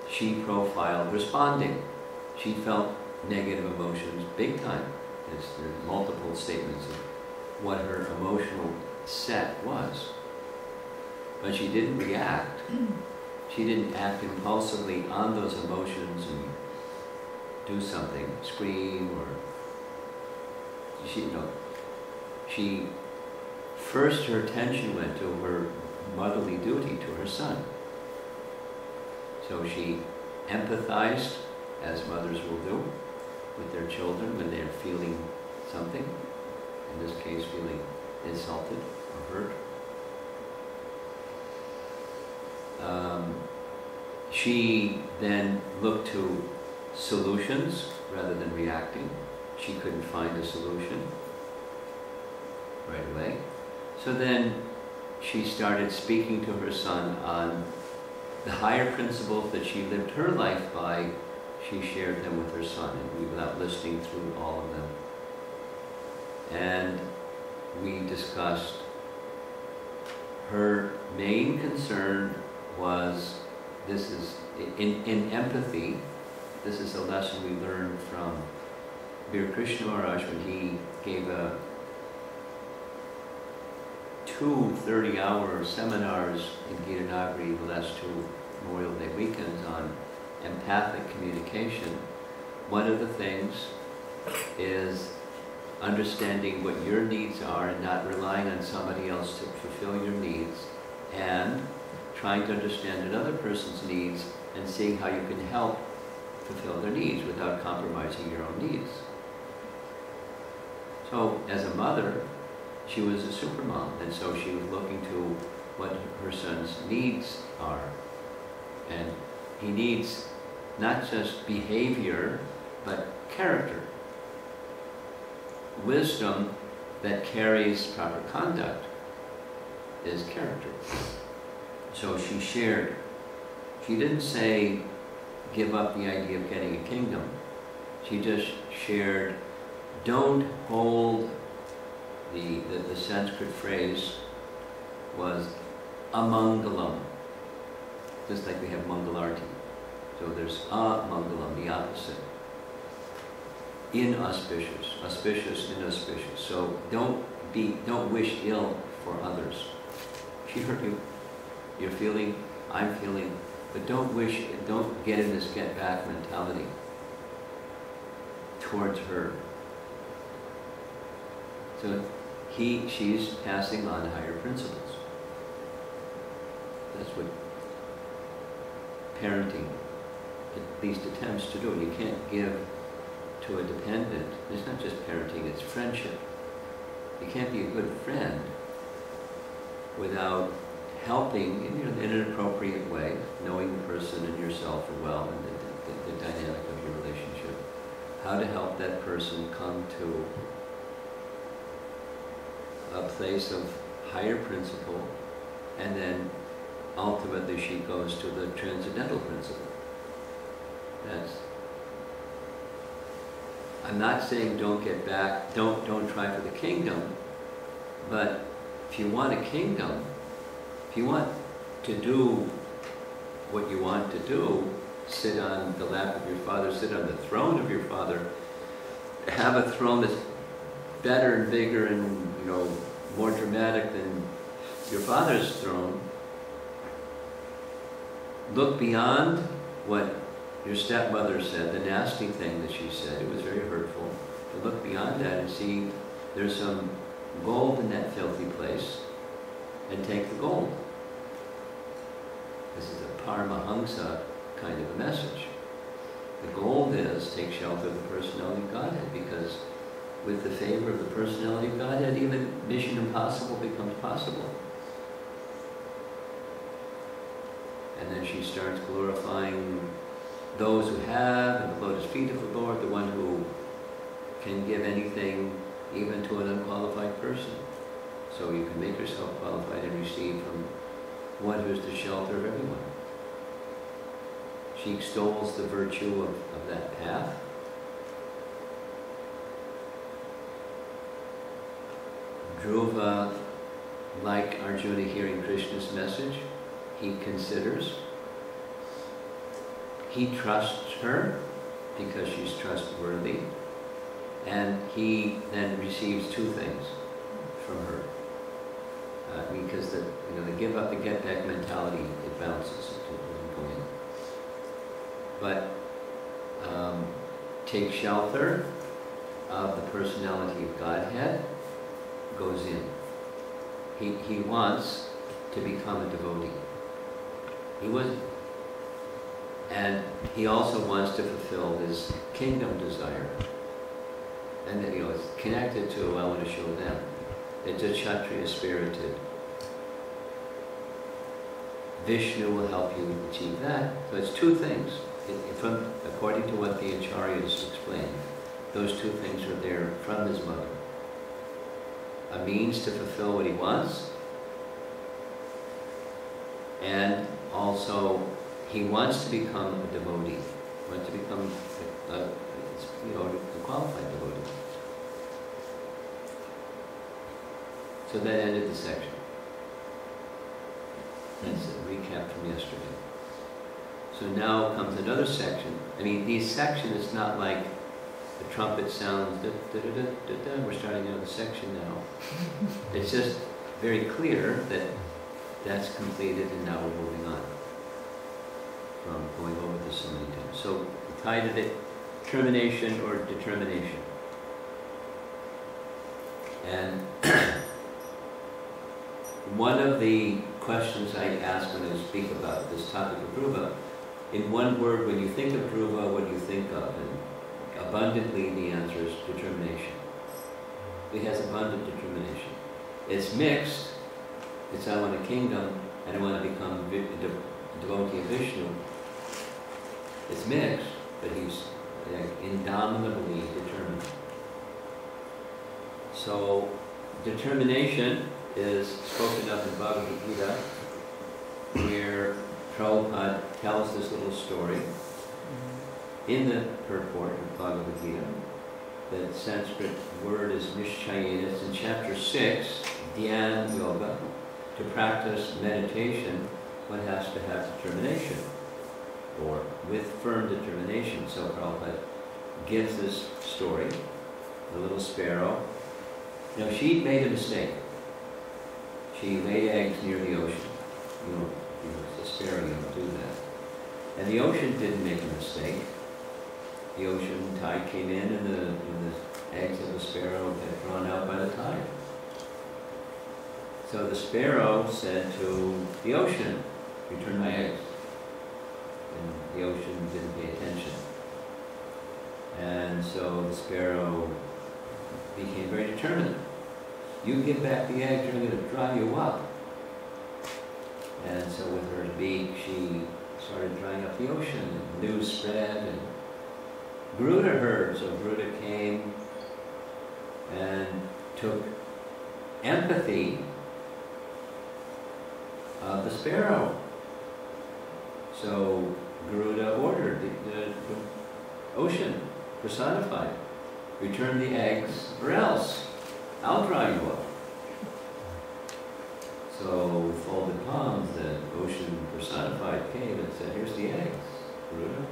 she profiled responding. She felt negative emotions big time. There's multiple statements of what her emotional set was. But she didn't react. She didn't act impulsively on those emotions and do something, scream or... She first, her attention went to her motherly duty to her son. So she empathized, as mothers will do, with their children when they're feeling something, in this case feeling insulted or hurt. She then looked to solutions rather than reacting. She couldn't find a solution right away. So then she started speaking to her son on the higher principles that she lived her life by. She shared them with her son, and without listing through all of them. And we discussed her main concern was, this is, in empathy, this is a lesson we learned from Bir Krishna Maharaj when he gave two 30-hour seminars in Gitanagari the last two Memorial Day weekends on empathic communication. One of the things is understanding what your needs are and not relying on somebody else to fulfill your needs, and trying to understand another person's needs and seeing how you can help fulfill their needs without compromising your own needs. So as a mother, she was a super mom, and so she was looking to what her son's needs are. And he needs not just behavior, but character. Wisdom that carries proper conduct is character. So she shared. She didn't say, give up the idea of getting a kingdom. She just shared, don't hold, the Sanskrit phrase was amangalam, just like we have mangalarti. So there's amangalam, the opposite. Inauspicious, auspicious, inauspicious. So don't wish ill for others. She hurt you. You're feeling, I'm feeling, but don't get in this get back mentality towards her. So she's passing on higher principles. That's what parenting at least attempts to do. You can't give to a dependent. It's not just parenting, it's friendship. You can't be a good friend without helping in an appropriate way, knowing the person and yourself well and the dynamic of your relationship. How to help that person come to a place of higher principle, and then ultimately she goes to the transcendental principle. I'm not saying don't get back, don't try for the kingdom, but if you want a kingdom, if you want to do what you want to do, sit on the lap of your father, sit on the throne of your father, have a throne that's better and bigger and more dramatic than your father's throne, look beyond what your stepmother said, the nasty thing that she said. It was very hurtful. To look beyond that and see there's some gold in that filthy place, and take the gold. This is a Paramahamsa kind of a message. The gold is take shelter of the personality of Godhead, because with the favor of the personality of Godhead, even mission impossible becomes possible. And then she starts glorifying those who have, and the lotus feet of the Lord, the one who can give anything, even to an unqualified person. So you can make yourself qualified and receive from one who is the shelter of everyone. She extols the virtue of that path. Dhruva, like Arjuna hearing Krishna's message, he considers. He trusts her because she's trustworthy. And he then receives two things from her. Because the give up, the get back mentality, it bounces, it doesn't go in. But take shelter of the personality of Godhead goes in. He wants to become a devotee. He was, and he also wants to fulfill his kingdom desire. And it's connected to, I want to show them. It's a Kshatriya spirited. Vishnu will help you achieve that. So it's two things. According to what the Acharyas explained, those two things are there from his mother. A means to fulfill what he wants, and also he wants to become a devotee. He wants to become a qualified devotee. So that ended the section. That's a recap from yesterday. So now comes another section. I mean, these sections, it's not like the trumpet sounds, da, da, da, da, da, da. We're starting another section now. It's just very clear that that's completed and now we're moving on from going over this so many times. So we titled it Termination or Determination. And one of the questions I ask when I speak about this topic of Dhruva, in one word, when you think of Dhruva, what do you think of? And abundantly, the answer is determination. He has abundant determination. It's mixed. It's I want a kingdom, and I want to become a devotee of Vishnu. It's mixed, but he's indomitably determined. So, determination is spoken of in Bhagavad Gita, where Prabhupada tells this little story in the purport of Bhagavad Gita. The Sanskrit word is Nishchayena. It's in chapter 6, Dhyan Yoga. To practice meditation, one has to have determination, or with firm determination. So Prabhupada gives this story, the little sparrow. Now she made a mistake. She laid eggs near the ocean. It's a sparrow, you don't do that. And the ocean didn't make a mistake. The ocean tide came in, and the eggs of the sparrow got drawn out by the tide. So the sparrow said to the ocean, "Return my eggs." And the ocean didn't pay attention. And so the sparrow became very determined. You give back the eggs, you're going to dry you up. And so with her beak, she started drying up the ocean, and news spread, and Garuda heard. So Garuda came and took empathy of the sparrow. So Garuda ordered the ocean personified, return the eggs or else I'll dry you up. So with folded palms, the ocean personified came and said, here's the eggs, Garuda.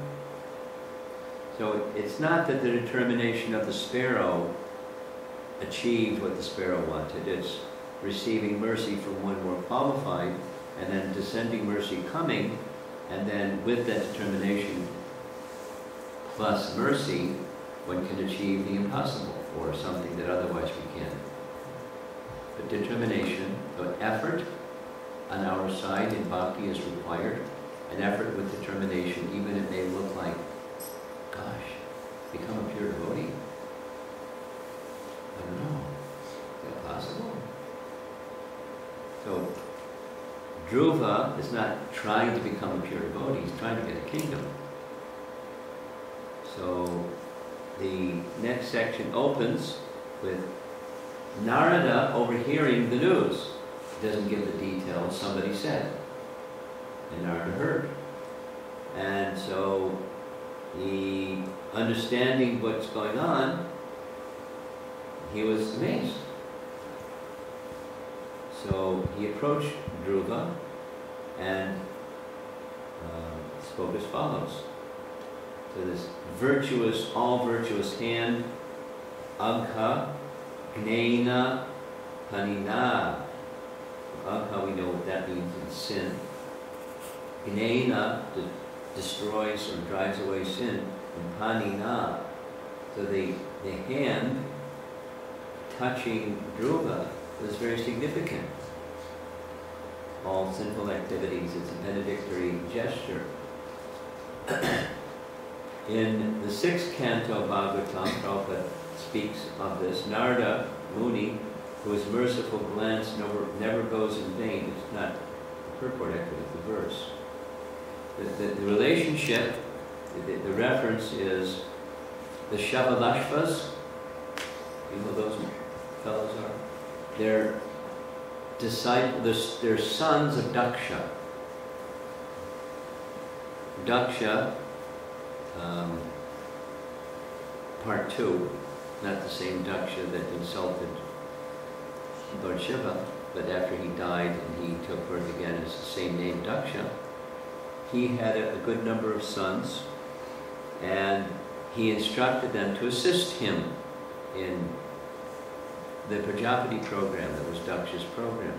So it's not that the determination of the sparrow achieved what the sparrow wanted. It's receiving mercy from one more qualified, and then descending mercy coming, and then with that determination plus mercy, one can achieve the impossible, or something that otherwise we can't. But determination, the effort on our side in bhakti is required, an effort with determination, even if it may look like, gosh, become a pure devotee. I don't know, is that possible? So, Dhruva is not trying to become a pure devotee, he's trying to get a kingdom. So, the next section opens with Narada overhearing the news. It doesn't give the details, somebody said. And Narada heard. And so, he, understanding what's going on, he was amazed. So he approached Dhruva and spoke as follows. So this virtuous, all virtuous hand, Agha, Gnena, Panina. Agha, we know what that means in sin. Gnena destroys or drives away sin. And Panina, so the hand touching Dhruva was very significant. All sinful activities, it's a benedictory gesture. In the 6th canto of Bhagavatam, Prabhupada speaks of this. Narada Muni, whose merciful glance never goes in vain. It's not the purport actually of the verse. The relationship, the reference is the Shavalashvas. You know who those fellows are? They're disciples, they're sons of Daksha. Daksha, part 2, not the same Daksha that insulted Lord Shiva, but after he died and he took birth again as the same name, Daksha, he had a good number of sons, and he instructed them to assist him in the Prajapati program that was Daksha's program.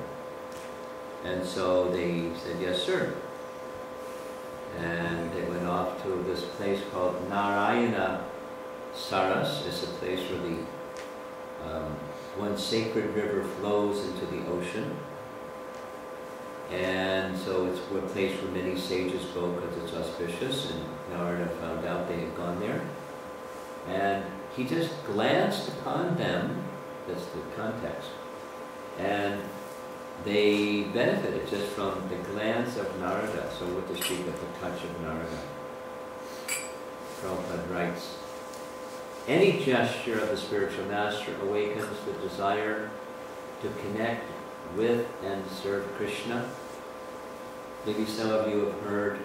And so they said, yes, sir. And they went off to this place called Narayana Saras. It's a place where the one sacred river flows into the ocean. And so it's a place where many sages go because it's auspicious, and Narada found out they had gone there. And he just glanced upon them, that's the context, and they benefited just from the glance of Narada, so what to speak of the touch of Narada. Prabhupada writes, any gesture of the spiritual master awakens the desire to connect with and serve Krishna. Maybe some of you have heard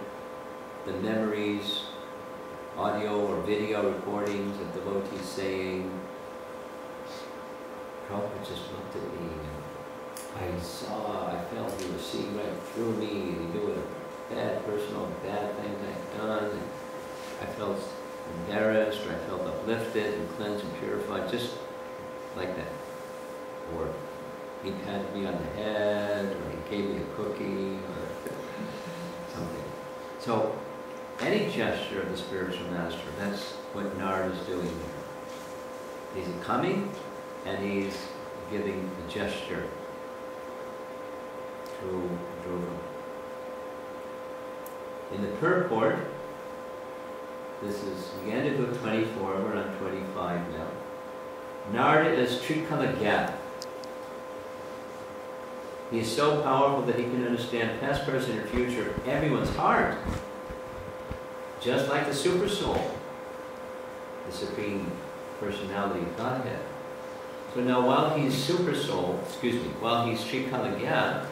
the memories, audio or video recordings of devotees saying, Prabhupada just looked at me and I felt he was seeing right through me, and he knew what a bad things I'd done, and I felt embarrassed, or I felt uplifted and cleansed and purified, just like that. Or he patted me on the head, or he gave me a cookie, or something. So, any gesture of the spiritual master, that's what Narada is doing there. He's coming, and he's giving a gesture through Dhruva. In the purport, this is, we ended with 24, we're on 25 now. Narada is Trikalagya. He is so powerful that he can understand past, present, and future of everyone's heart. Just like the Super Soul, the Supreme Personality of Godhead. So now while he's Super Soul, while he's Trikalagya,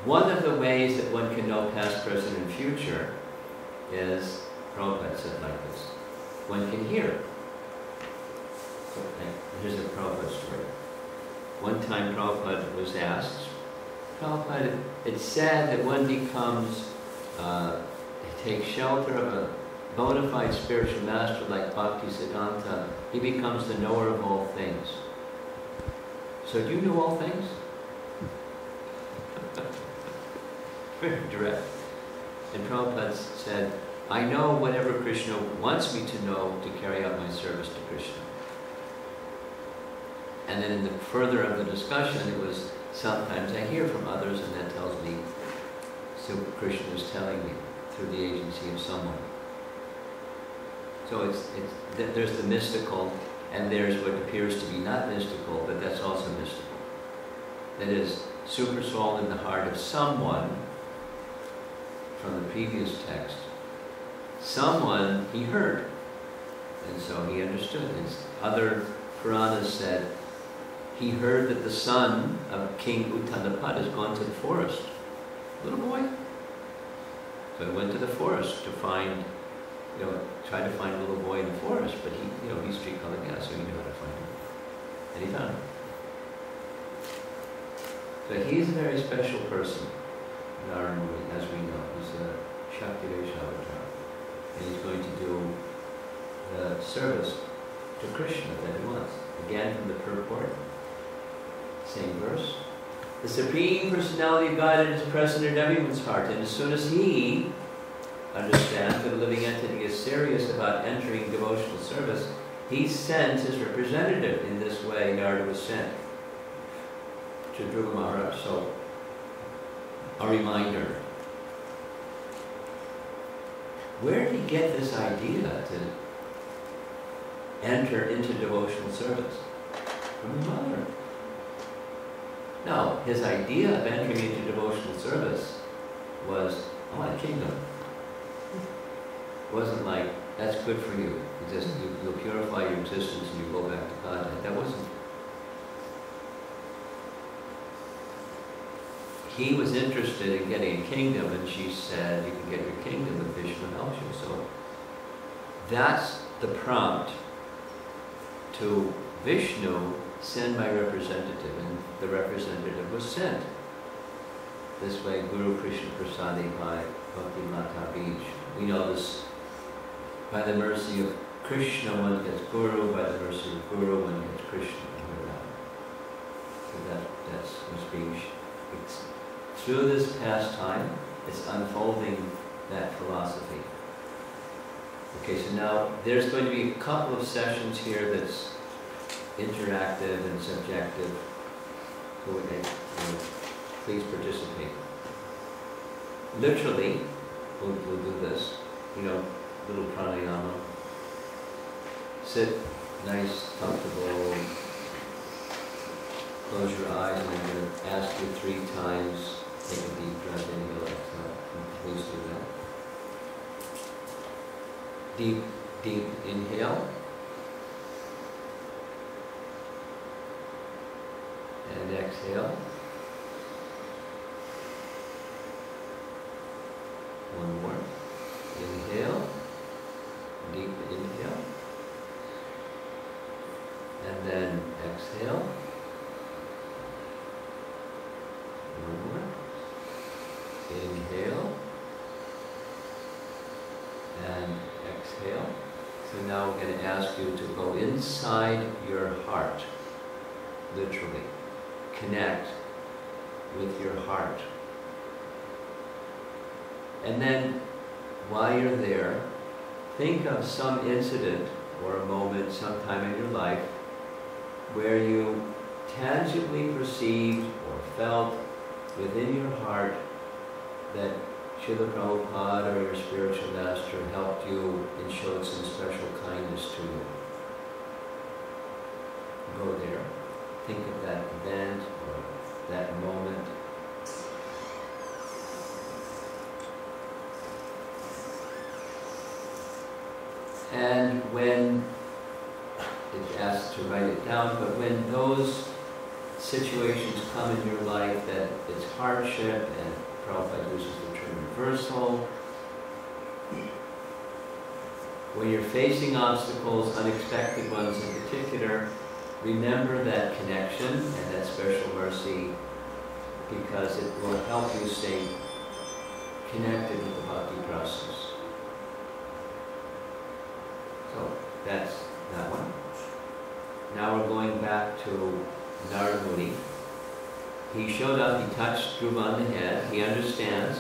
one of the ways that one can know past, present, and future is, Prabhupada said like this, one can hear. So, here's a Prabhupada story. One time Prabhupada was asked, Prabhupada, it's said that one becomes, takes shelter of a bona fide spiritual master like Bhakti Siddhanta, he becomes the knower of all things. So do you know all things? Very direct. And Prabhupada said, I know whatever Krishna wants me to know to carry out my service to Krishna. And then in the further of the discussion, it was sometimes I hear from others and that tells me, so Krishna is telling me through the agency of someone. So there's the mystical, and there's what appears to be not mystical, but that's also mystical. That is, super soul in the heart of someone, from the previous text, someone he heard, and so he understood. And other Puranas said he heard that the son of King Uttanapad has gone to the forest. Little boy. So he went to the forest to find, try to find a little boy in the forest, but he's street colored gas, so he knew how to find him. And he found him. So he's a very special person in our movie, as we know. He's a Shakti Avatar. And he's going to do the service to Krishna that he wants. Again, from the purport, same verse. The Supreme Personality of Godhead is present in everyone's heart, and as soon as he understands that a living entity is serious about entering devotional service, he sends his representative. In this way, Narada was sent to Dhruva Maharaj. So, a reminder. Where did he get this idea to enter into devotional service? From his mother. No, his idea of entering into devotional service was, I want a kingdom. It wasn't like, that's good for you. You'll purify your existence and you go back to Godhead. That wasn't. He was interested in getting a kingdom, and she said, you can get your kingdom if Vishnu helps you. So that's the prompt to Vishnu, send my representative, and the representative was sent. This way, Guru Krishna Prasadi by Bhakti Mata Bij. We know this, by the mercy of Krishna one gets Guru, by the mercy of Guru one gets Krishna. So that's what's being, through this pastime, it's unfolding that philosophy. Okay, so now there's going to be a couple of sessions here that's interactive and subjective. So please participate. Literally, we'll do this. Little pranayama. Sit nice, comfortable. Close your eyes, and I'm going to ask you 3 times. Take a deep breath in, you'll exhale. Please do that. Deep inhale. And exhale. One more. Inhale. Deep inhale. And then exhale. One more. Inhale. And exhale. So now we're going to ask you to go inside your heart. Literally. Connect with your heart. And then, while you're there, think of some incident or a moment sometime in your life where you tangibly perceived or felt within your heart that Srila Prabhupada or your spiritual master helped you and showed some special kindness to you. Go there. Think of that event or that moment. And when it's asked to write it down, but when those situations come in your life that it's hardship, and Prabhupada uses the term reversal, when you're facing obstacles, unexpected ones in particular, remember that connection and that special mercy, because it will help you stay connected with the bhakti process. So that's that one. Now we're going back to Narada Muni. He showed up, he touched Dhruva on the head, he understands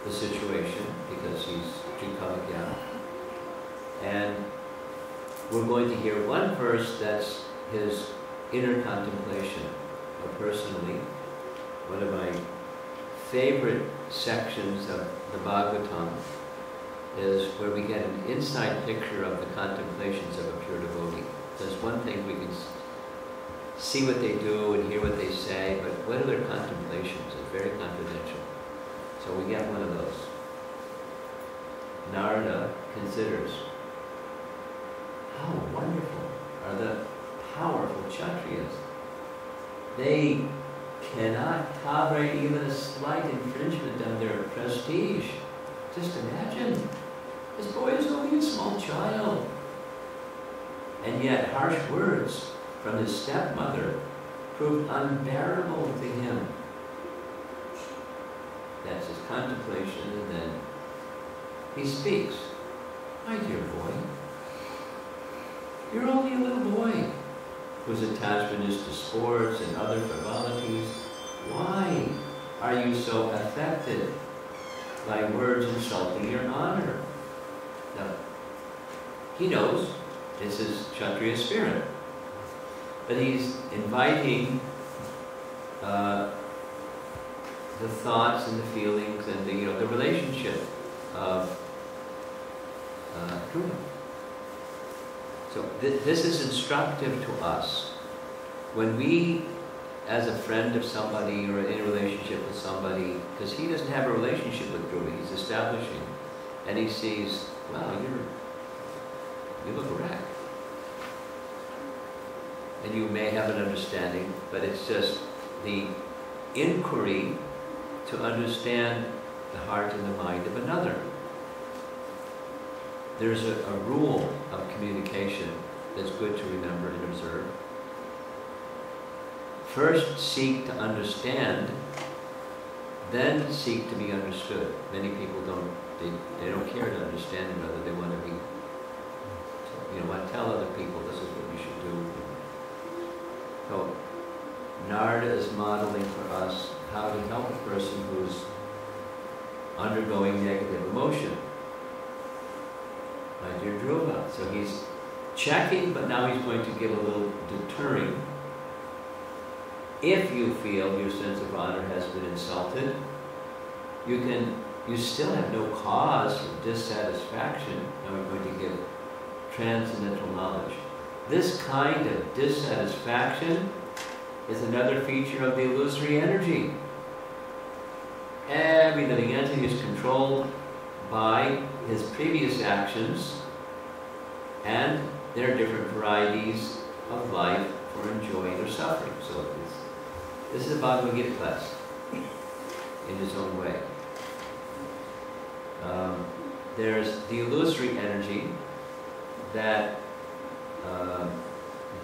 the situation because he's Trikavagya. And we're going to hear one verse that's his inner contemplation. Personally, one of my favorite sections of the Bhagavatam is where we get an inside picture of the contemplations of a pure devotee. There's one thing we can see what they do and hear what they say, but what are their contemplations? It's very confidential. So we get one of those. Narada considers, how wonderful are the powerful Kshatriyas. They cannot tolerate even a slight infringement on their prestige. Just imagine, this boy is only a small child. And yet harsh words from his stepmother proved unbearable to him. That's his contemplation, and then he speaks. My dear boy, you're only a little boy whose attachment is to sports and other frivolities. Why are you so affected by words insulting your honor? Now, he knows it's his Kshatriya spirit, but he's inviting the thoughts and the feelings and the relationship of Dhruva. So this is instructive to us. When we, as a friend of somebody or in a relationship with somebody, because he doesn't have a relationship with Dhruva, he's establishing, and he sees, wow, you look wrecked. And you may have an understanding, but it's just the inquiry to understand the heart and the mind of another. There's a rule of communication that's good to remember and observe. First seek to understand, then seek to be understood. Many people they don't care to understand another, they want to be, want to tell other people this is what you should do. So Narada is modeling for us how to help a person who's undergoing negative emotion. My dear Dhruva. So he's checking, but now he's going to give a little deterring. If you feel your sense of honor has been insulted, you still have no cause for dissatisfaction. Now we're going to give transcendental knowledge. This kind of dissatisfaction is another feature of the illusory energy. Every living entity is controlled by his previous actions, and there are different varieties of life for enjoying or suffering. So this is a Bhagavad Gita class in its own way. There's the illusory energy that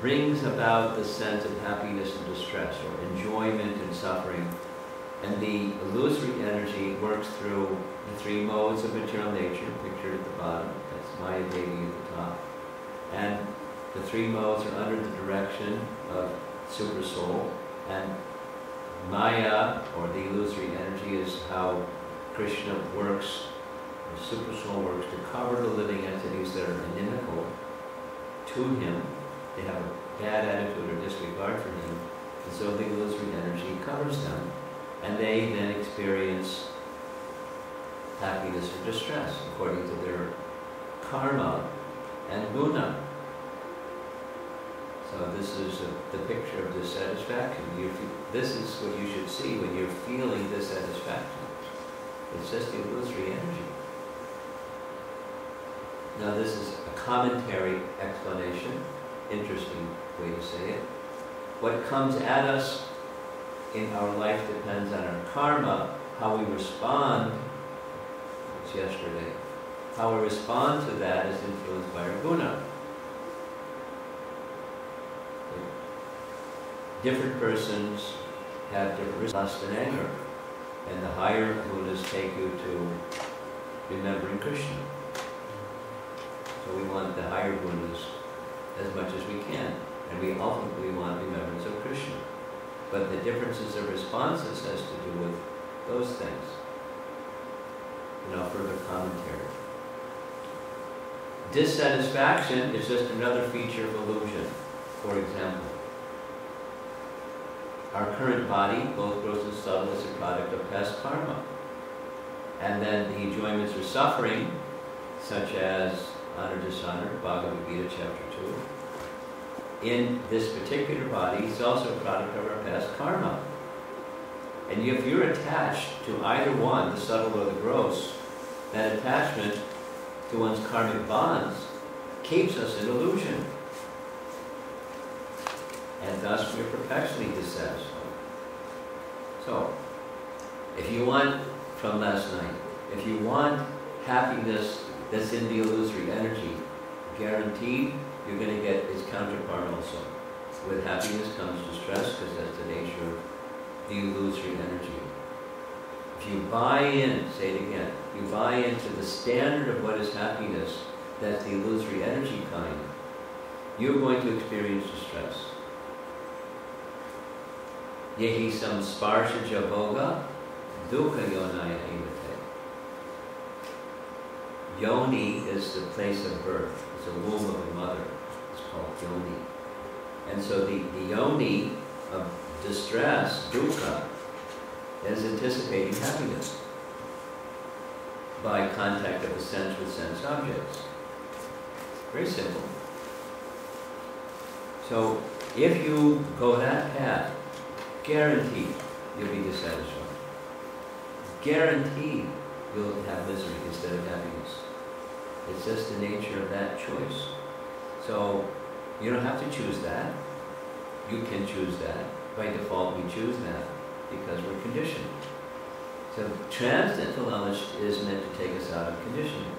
brings about the sense of happiness and distress, or enjoyment and suffering. And the illusory energy works through the three modes of material nature, pictured at the bottom. That's Maya Devi at the top. And the three modes are under the direction of Super Soul. And Maya, or the illusory energy, is how Krishna works, or Super Soul works, to cover the living entities that are inimical to him. They have a bad attitude or disregard for him. And so the illusory energy covers them. And they then experience happiness or distress according to their karma and guna. So this is the picture of dissatisfaction. This is what you should see when you're feeling dissatisfaction. It's just the illusory energy. Now this is a commentary explanation, interesting way to say it. What comes at us in our life depends on our karma. How we respond, it's yesterday, how we respond to that is influenced by our guna. Different persons have different lust and anger, and the higher gunas take you to remembering Krishna. So we want the higher gunas as much as we can. And we ultimately want remembrance of Krishna. But the differences of responses has to do with those things. Further commentary. Dissatisfaction is just another feature of illusion. For example, our current body, both gross and subtle, is a product of past karma. And then the enjoyments or suffering, such as honor, dishonor, Bhagavad Gita chapter 2, in this particular body is also a product of our past karma. And if you're attached to either one, the subtle or the gross, that attachment to one's karmic bonds keeps us in illusion. And thus we are perpetually dissatisfied. So, if you want, from last night, if you want happiness that's in the illusory energy, guaranteed you're going to get its counterpart also. With happiness comes distress, because that's the nature of the illusory energy. If you buy in, say it again, you buy into the standard of what is happiness, that's the illusory energy kind, you're going to experience distress. Yehi sam sparsha javoga, dukkha yonaya evate. Yoni is the place of birth. It's a womb of a mother. It's called yoni. And so the yoni of distress, dukkha, is anticipating happiness by contact of the sense with sense objects. Very simple. So if you go that path, guaranteed you'll be dissatisfied. Guaranteed you'll have misery instead of happiness. It's just the nature of that choice. So you don't have to choose that. You can choose that. By default we choose that because we're conditioned. So transcendental knowledge is meant to take us out of conditioning.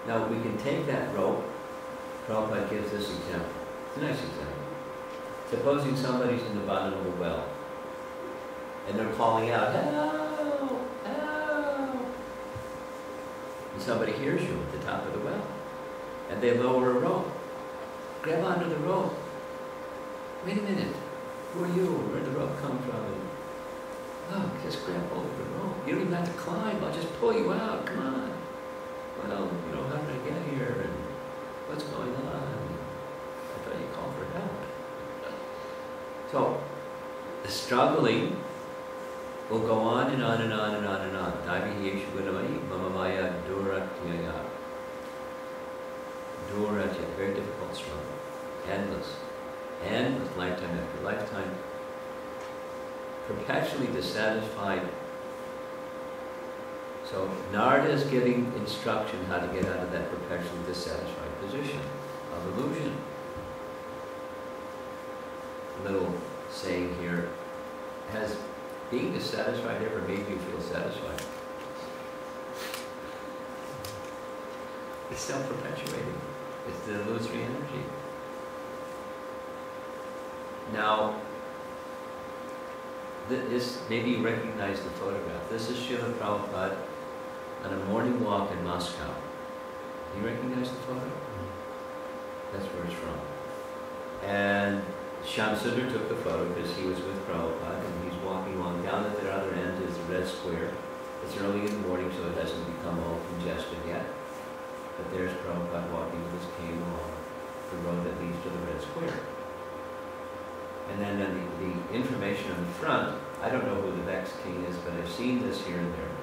Now we can take that rope. Prabhupada gives this example. It's a nice example. Supposing somebody's in the bottom of a well and they're calling out, "Help! Help!" And somebody hears you at the top of the well and they lower a rope. Grab onto the rope. Wait a minute. Who are you? Where'd the rope come from? Look, just grab hold of the rope. You don't even have to climb. I'll just pull you out. Come on. Well, how did I get here? And what's going on? I thought you called for help. So, the struggling will go on and on and on and on and on. Duratya, very difficult struggle. Endless. Endless, lifetime after lifetime. Perpetually dissatisfied. So, Narada is giving instruction how to get out of that perpetually dissatisfied position of illusion. Little saying here, has being dissatisfied ever made you feel satisfied? It's self-perpetuating. It's the illusory energy. Now, this, maybe you recognize the photograph. This is Srila Prabhupada on a morning walk in Moscow. You recognize the photo? That's where it's from. And Shamsundar took the photo because he was with Prabhupada and he's walking along. Down at the other end is the Red Square. It's early in the morning, so it hasn't become all congested yet. But there's Prabhupada walking with his cane along the road that leads to the Red Square. And then the information on the front, I don't know who the next king is, but I've seen this here and there.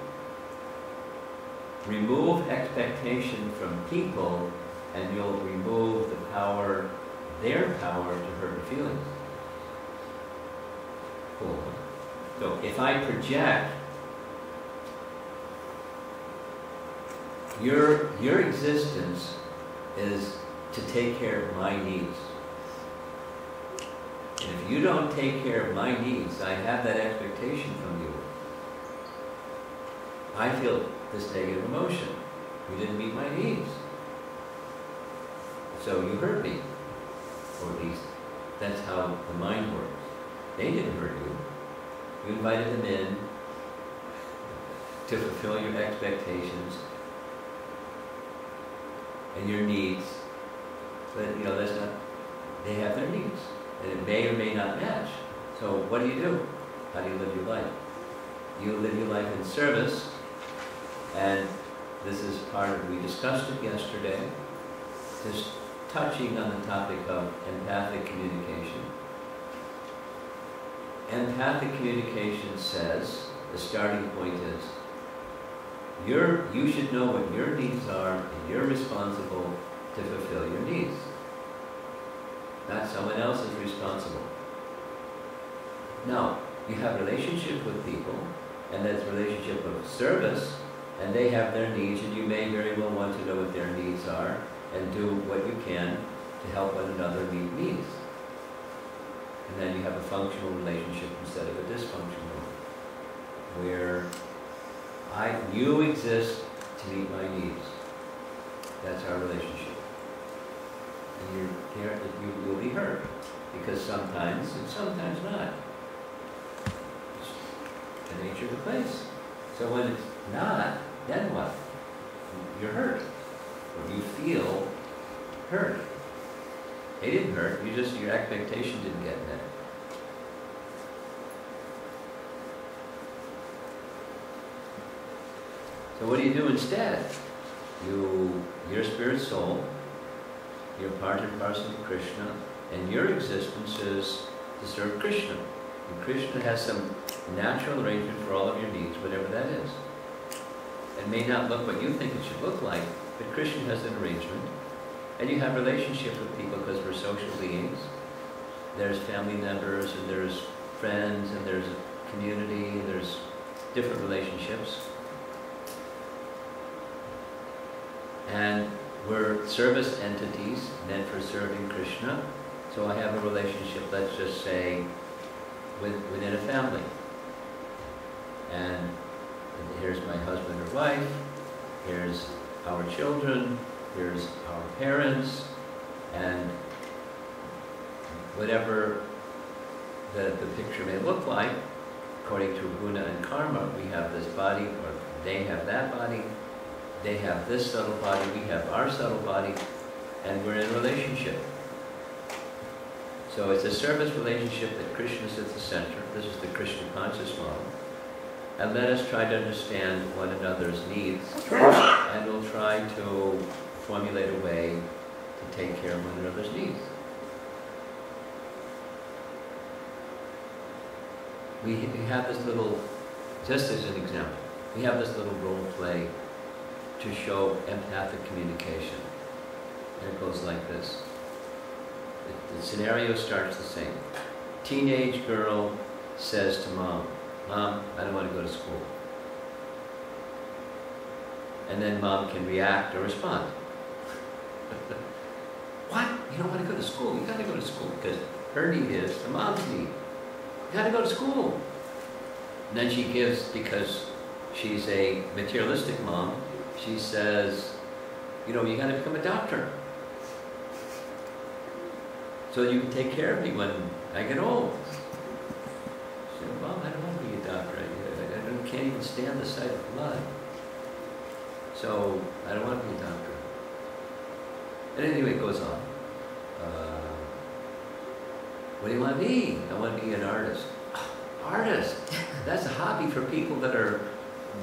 Remove expectation from people and you'll remove the power, their power to hurt your feelings. Cool. So if I project your existence is to take care of my needs. And if you don't take care of my needs, I have that expectation from you. I feel this negative emotion. You didn't meet my needs. So you hurt me. Or at least that's how the mind works. They didn't hurt you. You invited them in to fulfill your expectations and your needs. But that's not they have their needs, and it may or may not match. So what do? How do you live your life? You live your life in service, and this is part of, we discussed it yesterday, just touching on the topic of empathic communication. Empathic communication says, the starting point is, you should know what your needs are, and you're responsible to fulfill your needs. Not someone else is responsible. Now, you have relationship with people, and that's relationship of service, and they have their needs, and you may very well want to know what their needs are, and do what you can to help one another meet needs. And then you have a functional relationship instead of a dysfunctional one, where you exist to meet my needs. That's our relationship. And you will be hurt, because sometimes, and sometimes not. It's the nature of the place. So when it's not, then what? You're hurt. Or you feel hurt. They didn't hurt, your expectation didn't get met. So what do you do instead? Your spirit soul, you're part and parcel of Krishna, and your existence is to serve Krishna. And Krishna has some natural arrangement for all of your needs, whatever that is. It may not look what you think it should look like, but Krishna has an arrangement. And you have relationship with people because we're social beings. There's family members, and there's friends, and there's a community, and there's different relationships. And we're service entities meant for serving Krishna. So I have a relationship, let's just say, within a family. And here's my husband or wife, here's our children, here's our parents, and whatever the picture may look like, according to guna and karma, we have this body, or they have that body, they have this subtle body, we have our subtle body, and we're in a relationship. So it's a service relationship that Krishna is at the center. This is the Krishna conscious model. And let us try to understand one another's needs, and we'll try to formulate a way to take care of one another's needs. We have this little, just as an example, we have this little role play to show empathic communication. And it goes like this. The scenario starts the same. Teenage girl says to mom, "Mom, I don't want to go to school." And then mom can react or respond. What? You don't want to go to school? You got to go to school, because her need is the mom's need. You got to go to school. And then she gives, because she's a materialistic mom, she says, you got to become a doctor, so you can take care of me when I get old. She said, Mom, I don't want to be a doctor. I can't even stand the sight of blood. So I don't want to be a doctor. And anyway, it goes on. What do you want to be? I want to be an artist. Artist? That's a hobby for people that are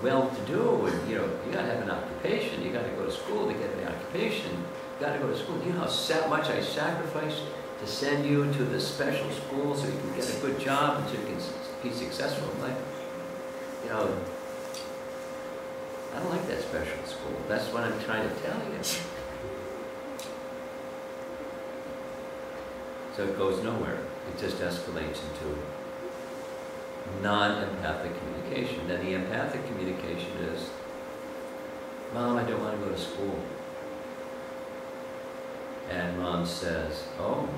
well-to-do, and you got to have an occupation. You got to go to school to get an occupation. You got to go to school. You know how much I sacrificed to send you to this special school so you can get a good job and so you can be successful in life. I don't like that special school. That's what I'm trying to tell you. So it goes nowhere. It just escalates into non-empathic communication. Then the empathic communication is, Mom, I don't want to go to school. And mom says, oh,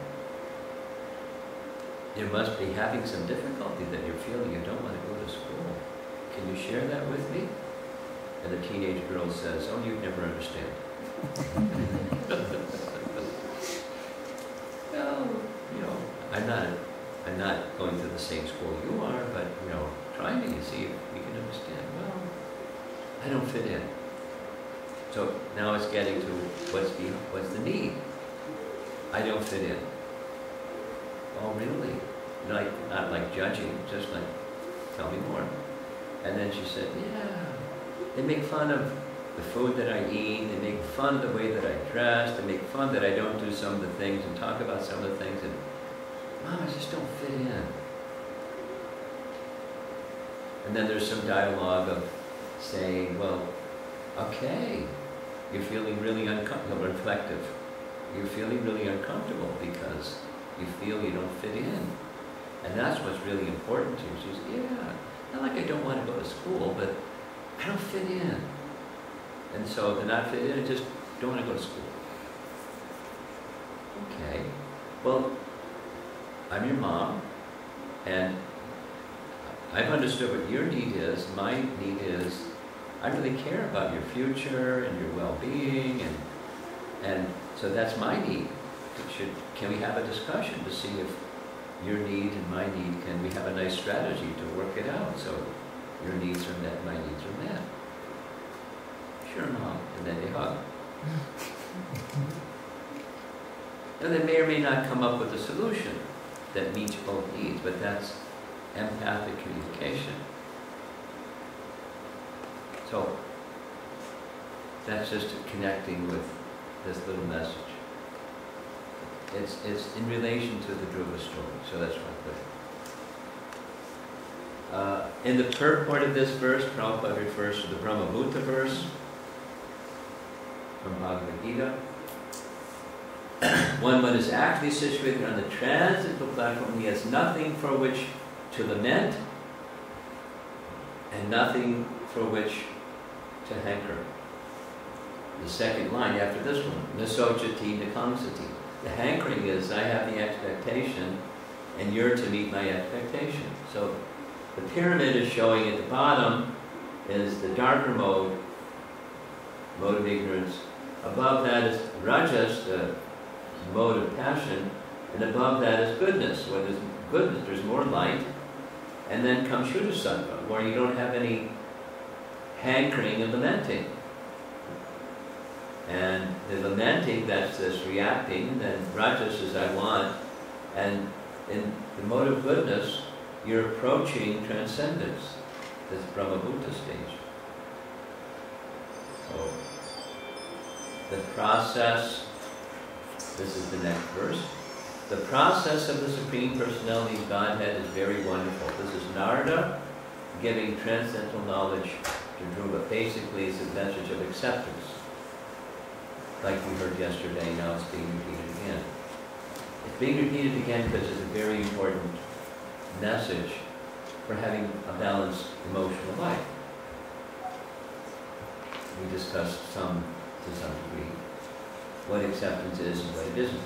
you must be having some difficulty that you're feeling you don't want to go to school. Can you share that with me? And the teenage girl says, oh, you'd never understand. Well, I'm not going to the same school you are, but, try me and see if you can understand. Well, I don't fit in. So now it's getting to what's the need. I don't fit in. oh really? Like, not like judging, just like, tell me more. And then she said, yeah, they make fun of the food that I eat, they make fun of the way that I dress, they make fun that I don't do some of the things and talk about some of the things, and Mom, I just don't fit in. And then there's some dialogue of saying, well, okay, you're feeling really uncomfortable, reflective. You're feeling really uncomfortable because you feel you don't fit in. And that's what's really important to you. She says, yeah, not like I don't want to go to school, but I don't fit in. And so to not fit in, I just don't want to go to school. Okay, well, I'm your mom, and I've understood what your need is. My need is, I really care about your future and your well-being, and so that's my need. Can we have a discussion to see if your need and my need, can we have a nice strategy to work it out so your needs are met, my needs are met? Sure, Mom. And then they hug. And they may or may not come up with a solution that meets both needs, but that's empathic communication. So that's just connecting with this little message. It's in relation to the Dhruva story, so that's right there. In the purport of this verse, Prabhupada refers to the Brahmabhuta verse from Bhagavad Gita. When one is actually situated on the transcendental platform, he has nothing for which to lament and nothing for which to hanker. The second line after this one, Nasochati Nakangsati. The hankering is, I have the expectation and you're to meet my expectation. So the pyramid is showing at the bottom is the darker mode of ignorance. Above that is rajas, the mode of passion, and above that is goodness. When there's goodness, there's more light. And then comes Shuddha-sattva, where you don't have any hankering and lamenting. And the lamenting, that's this reacting, and then rajas is I want. And in the mode of goodness, you're approaching transcendence, this Brahmabhuta stage. So, the process, this is the next verse. The process of the Supreme Personality of Godhead is very wonderful. This is Narada giving transcendental knowledge to Dhruva. Basically, it's a message of acceptance. Like we heard yesterday, now it's being repeated again. It's being repeated again because it's a very important message for having a balanced emotional life. We discussed to some degree what acceptance is and what it isn't.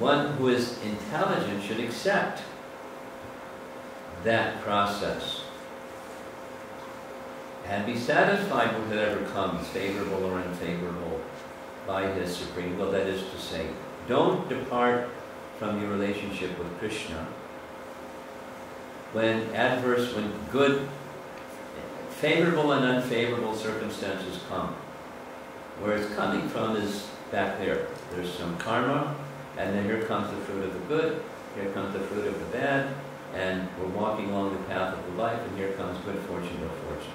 One who is intelligent should accept that process and be satisfied with whatever comes, favorable or unfavorable, by his supreme will. That is to say, don't depart from your relationship with Krishna when good, favorable and unfavorable circumstances come. Where it's coming from is back there. There's some karma, and then here comes the fruit of the good, here comes the fruit of the bad, and we're walking along the path of the life, and here comes good fortune or fortune.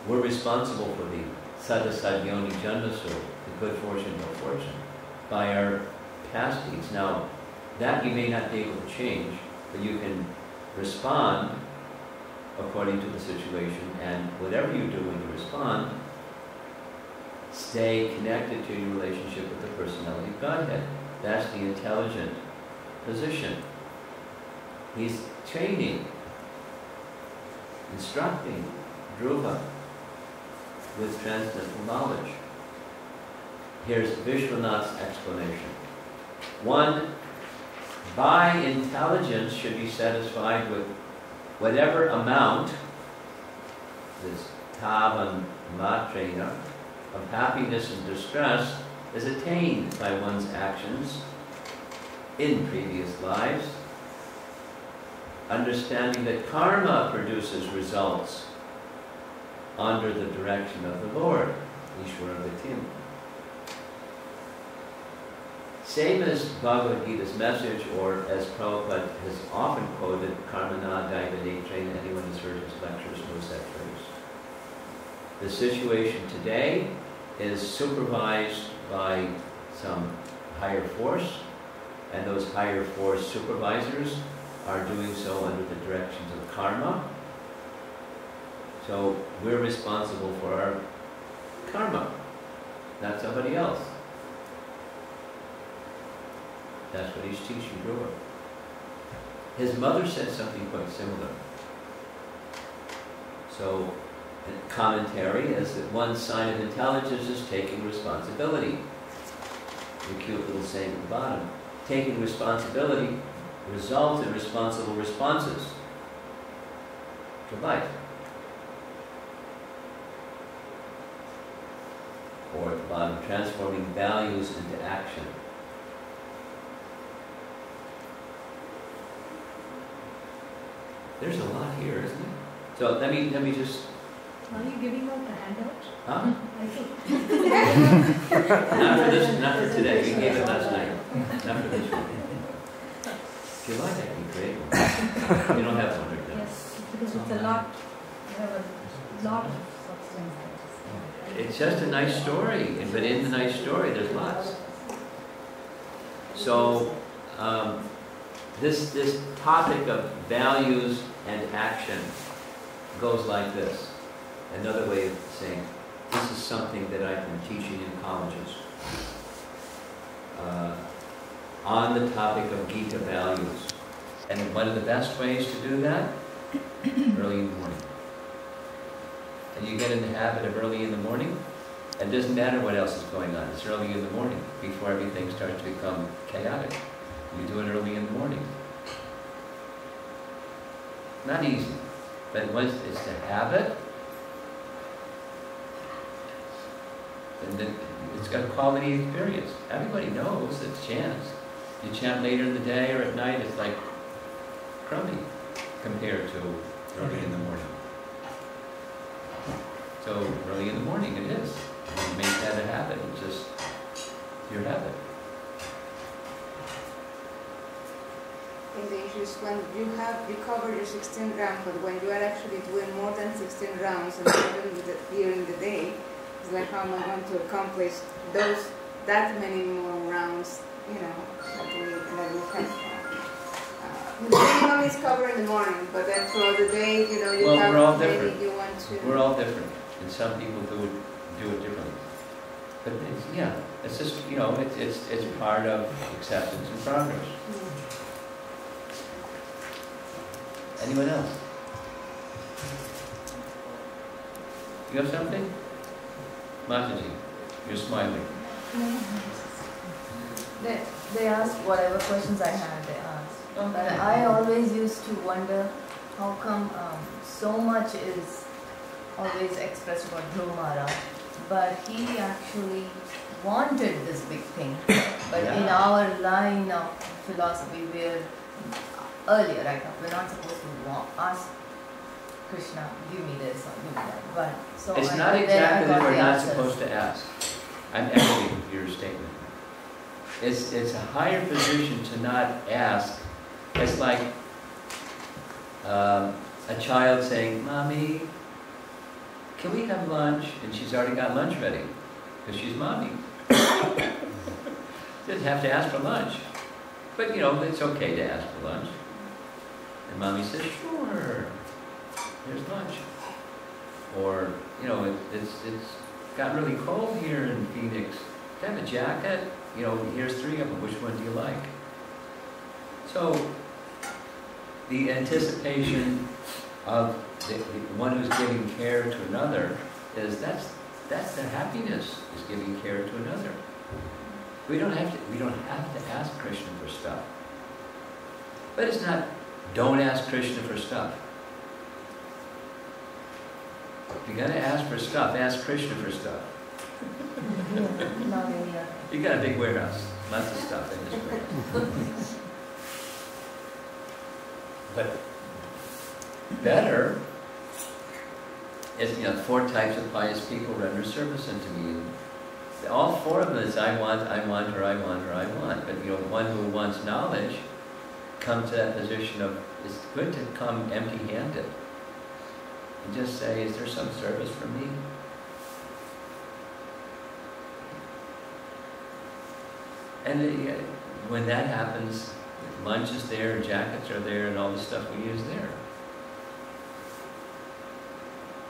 We're responsible for the Sadasadyoni Janmasu, the good fortune or fortune, by our past deeds. Now, that you may not be able to change, but you can respond according to the situation, and whatever you do when you respond, stay connected to your relationship with the personality of Godhead. That's the intelligent position. He's training, instructing Dhruva with transcendental knowledge. Here's Vishwanath's explanation. One, by intelligence, should be satisfied with whatever amount, this tavan matrena, of happiness and distress is attained by one's actions in previous lives, understanding that karma produces results under the direction of the Lord, Ishvara Vitim. same as Bhagavad Gita's message, or as Prabhupada has often quoted, Karmana Daiva Netrain, anyone who's heard his lectures knows that phrase. The situation today is supervised by some higher force, and those higher force supervisors are doing so under the directions of karma. So we're responsible for our karma, not somebody else. That's what he's teaching Dhruva. His mother said something quite similar. So, a commentary is that one sign of intelligence is taking responsibility. The cute little saying at the bottom. Taking responsibility results in responsible responses to life. Or at the bottom, transforming values into action. There's a lot here, isn't it? So let me just. Are you giving out the handout? Huh? I think. Not for this, not for today. We gave it last night. Not for this one. If you like, I can create one. You don't have one right now. Yes, because it's a lot. We have a lot of substance. It's just a nice story, but in the nice story, there's lots. So, this topic of values and action goes like this. Another way of saying, this is something that I've been teaching in colleges on the topic of Gita values. And one of the best ways to do that, early in the morning. And you get in the habit of early in the morning, and it doesn't matter what else is going on. It's early in the morning, before everything starts to become chaotic. You do it early in the morning. Not easy, but once it's a habit, then it's got a quality experience. Everybody knows it's chants. You chant later in the day or at night, it's like crummy compared to early in the morning. So early in the morning it is. You make that a habit. It's just your habit. In the issues when you cover your 16 rounds, but when you are actually doing more than 16 rounds and during the day, it's like how am I going to accomplish that many more rounds, that we have. The minimum is covered in the morning, but then throughout the day, you have we're all maybe different. you want to. We're all different, and some people do it differently. But it's just it's part of acceptance and progress. Anyone else? You have something? Mataji, you're smiling. They asked whatever questions I had, they asked. Okay. But I always used to wonder how come so much is always expressed about Dhruva Maharaj, but he actually wanted this big thing. But in our line of philosophy, we're earlier, right now, we're not supposed to ask Krishna, give me this or give me that. But so It's not exactly that we're not supposed to ask. I'm echoing your statement. It's a higher position to not ask. It's like a child saying, "Mommy, can we have lunch?" And she's already got lunch ready because she's mommy. Doesn't have to ask for lunch, but it's okay to ask for lunch. And mommy says, "Sure, here's lunch." Or it's got really cold here in Phoenix. Do you have a jacket? Here's 3 of them. Which one do you like? So the anticipation of the one who's giving care to another is that's the happiness, is giving care to another. We don't have to ask Krishna for stuff. But it's not don't ask Krishna for stuff. If you're gonna ask for stuff, ask Krishna for stuff. You got a big warehouse, lots of stuff in this warehouse. But better is 4 types of pious people render service unto me. all four of them is I want, or I want, or I want. But one who wants knowledge comes to that position of, it's good to come empty-handed. And just say, is there some service for me? And when that happens, lunch is there, jackets are there, and all the stuff we use there.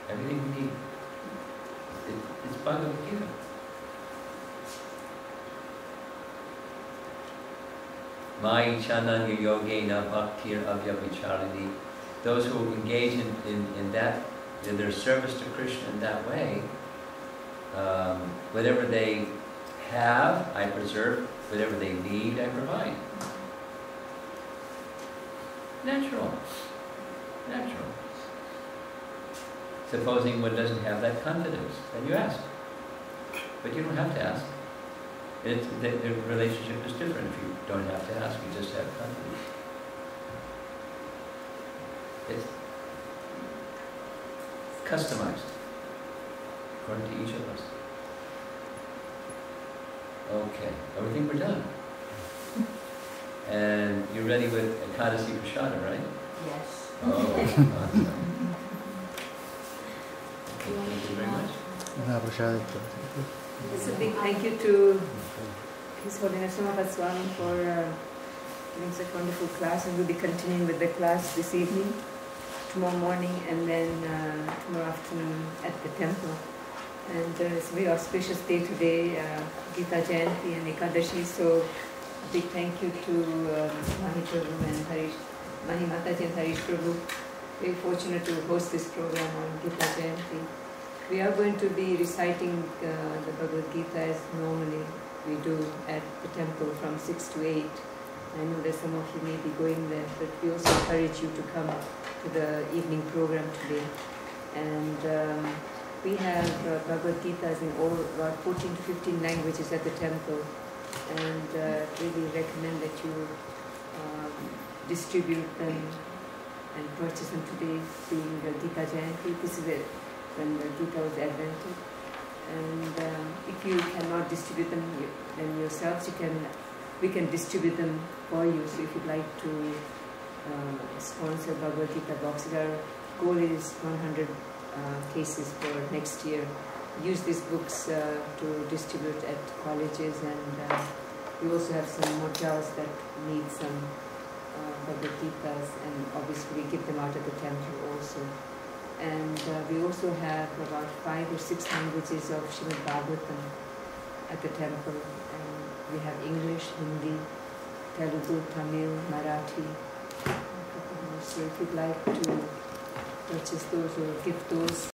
Everything we need. It's Bhagavad Gita. Mai chananya yogena bhaktir avyabhicharini. Those who engage in that, in their service to Krishna in that way, whatever they have, I preserve. Whatever they need, I provide. Natural. Natural. Supposing one doesn't have that confidence, then you ask. But you don't have to ask. The relationship is different if you don't have to ask, you just have confidence. It's customized according to each of us. Okay, everything we're done. And you're ready with Ekadasi Prashada, right? Yes. Oh, awesome. Thank you very much. It's a big thank you to His Holiness Romapada Swami for giving such wonderful class, and we'll be continuing with the class this evening, tomorrow morning, and then tomorrow afternoon at the temple. And it's a very auspicious day today, Gita Jayanti and Ekadashi, so a big thank you to Mahi Prabhu and Mahi Mataji and Harish Prabhu. Very fortunate to host this program on Gita Jayanti. We are going to be reciting the Bhagavad Gita as normally we do at the temple from 6 to 8. I know that some of you may be going there, but we also encourage you to come to the evening program today. And we have Bhagavad Gitas in all about 14 to 15 languages at the temple, and really recommend that you distribute them and purchase them today, being the Gita Jayanti. This is it, when the Gita was invented. And if you cannot distribute them yourselves, we can distribute them for you. So if you'd like to sponsor Bhagavad Gita boxes, our goal is 100 cases for next year. Use these books to distribute at colleges, and we also have some motels that need some Bhagavad Gitas, and obviously we give them out at the temple also. And we also have about 5 or 6 languages of Srimad Bhagavatam at the temple. And we have English, Hindi, Telugu, Tamil, Marathi. So if you'd like to purchase those or give those,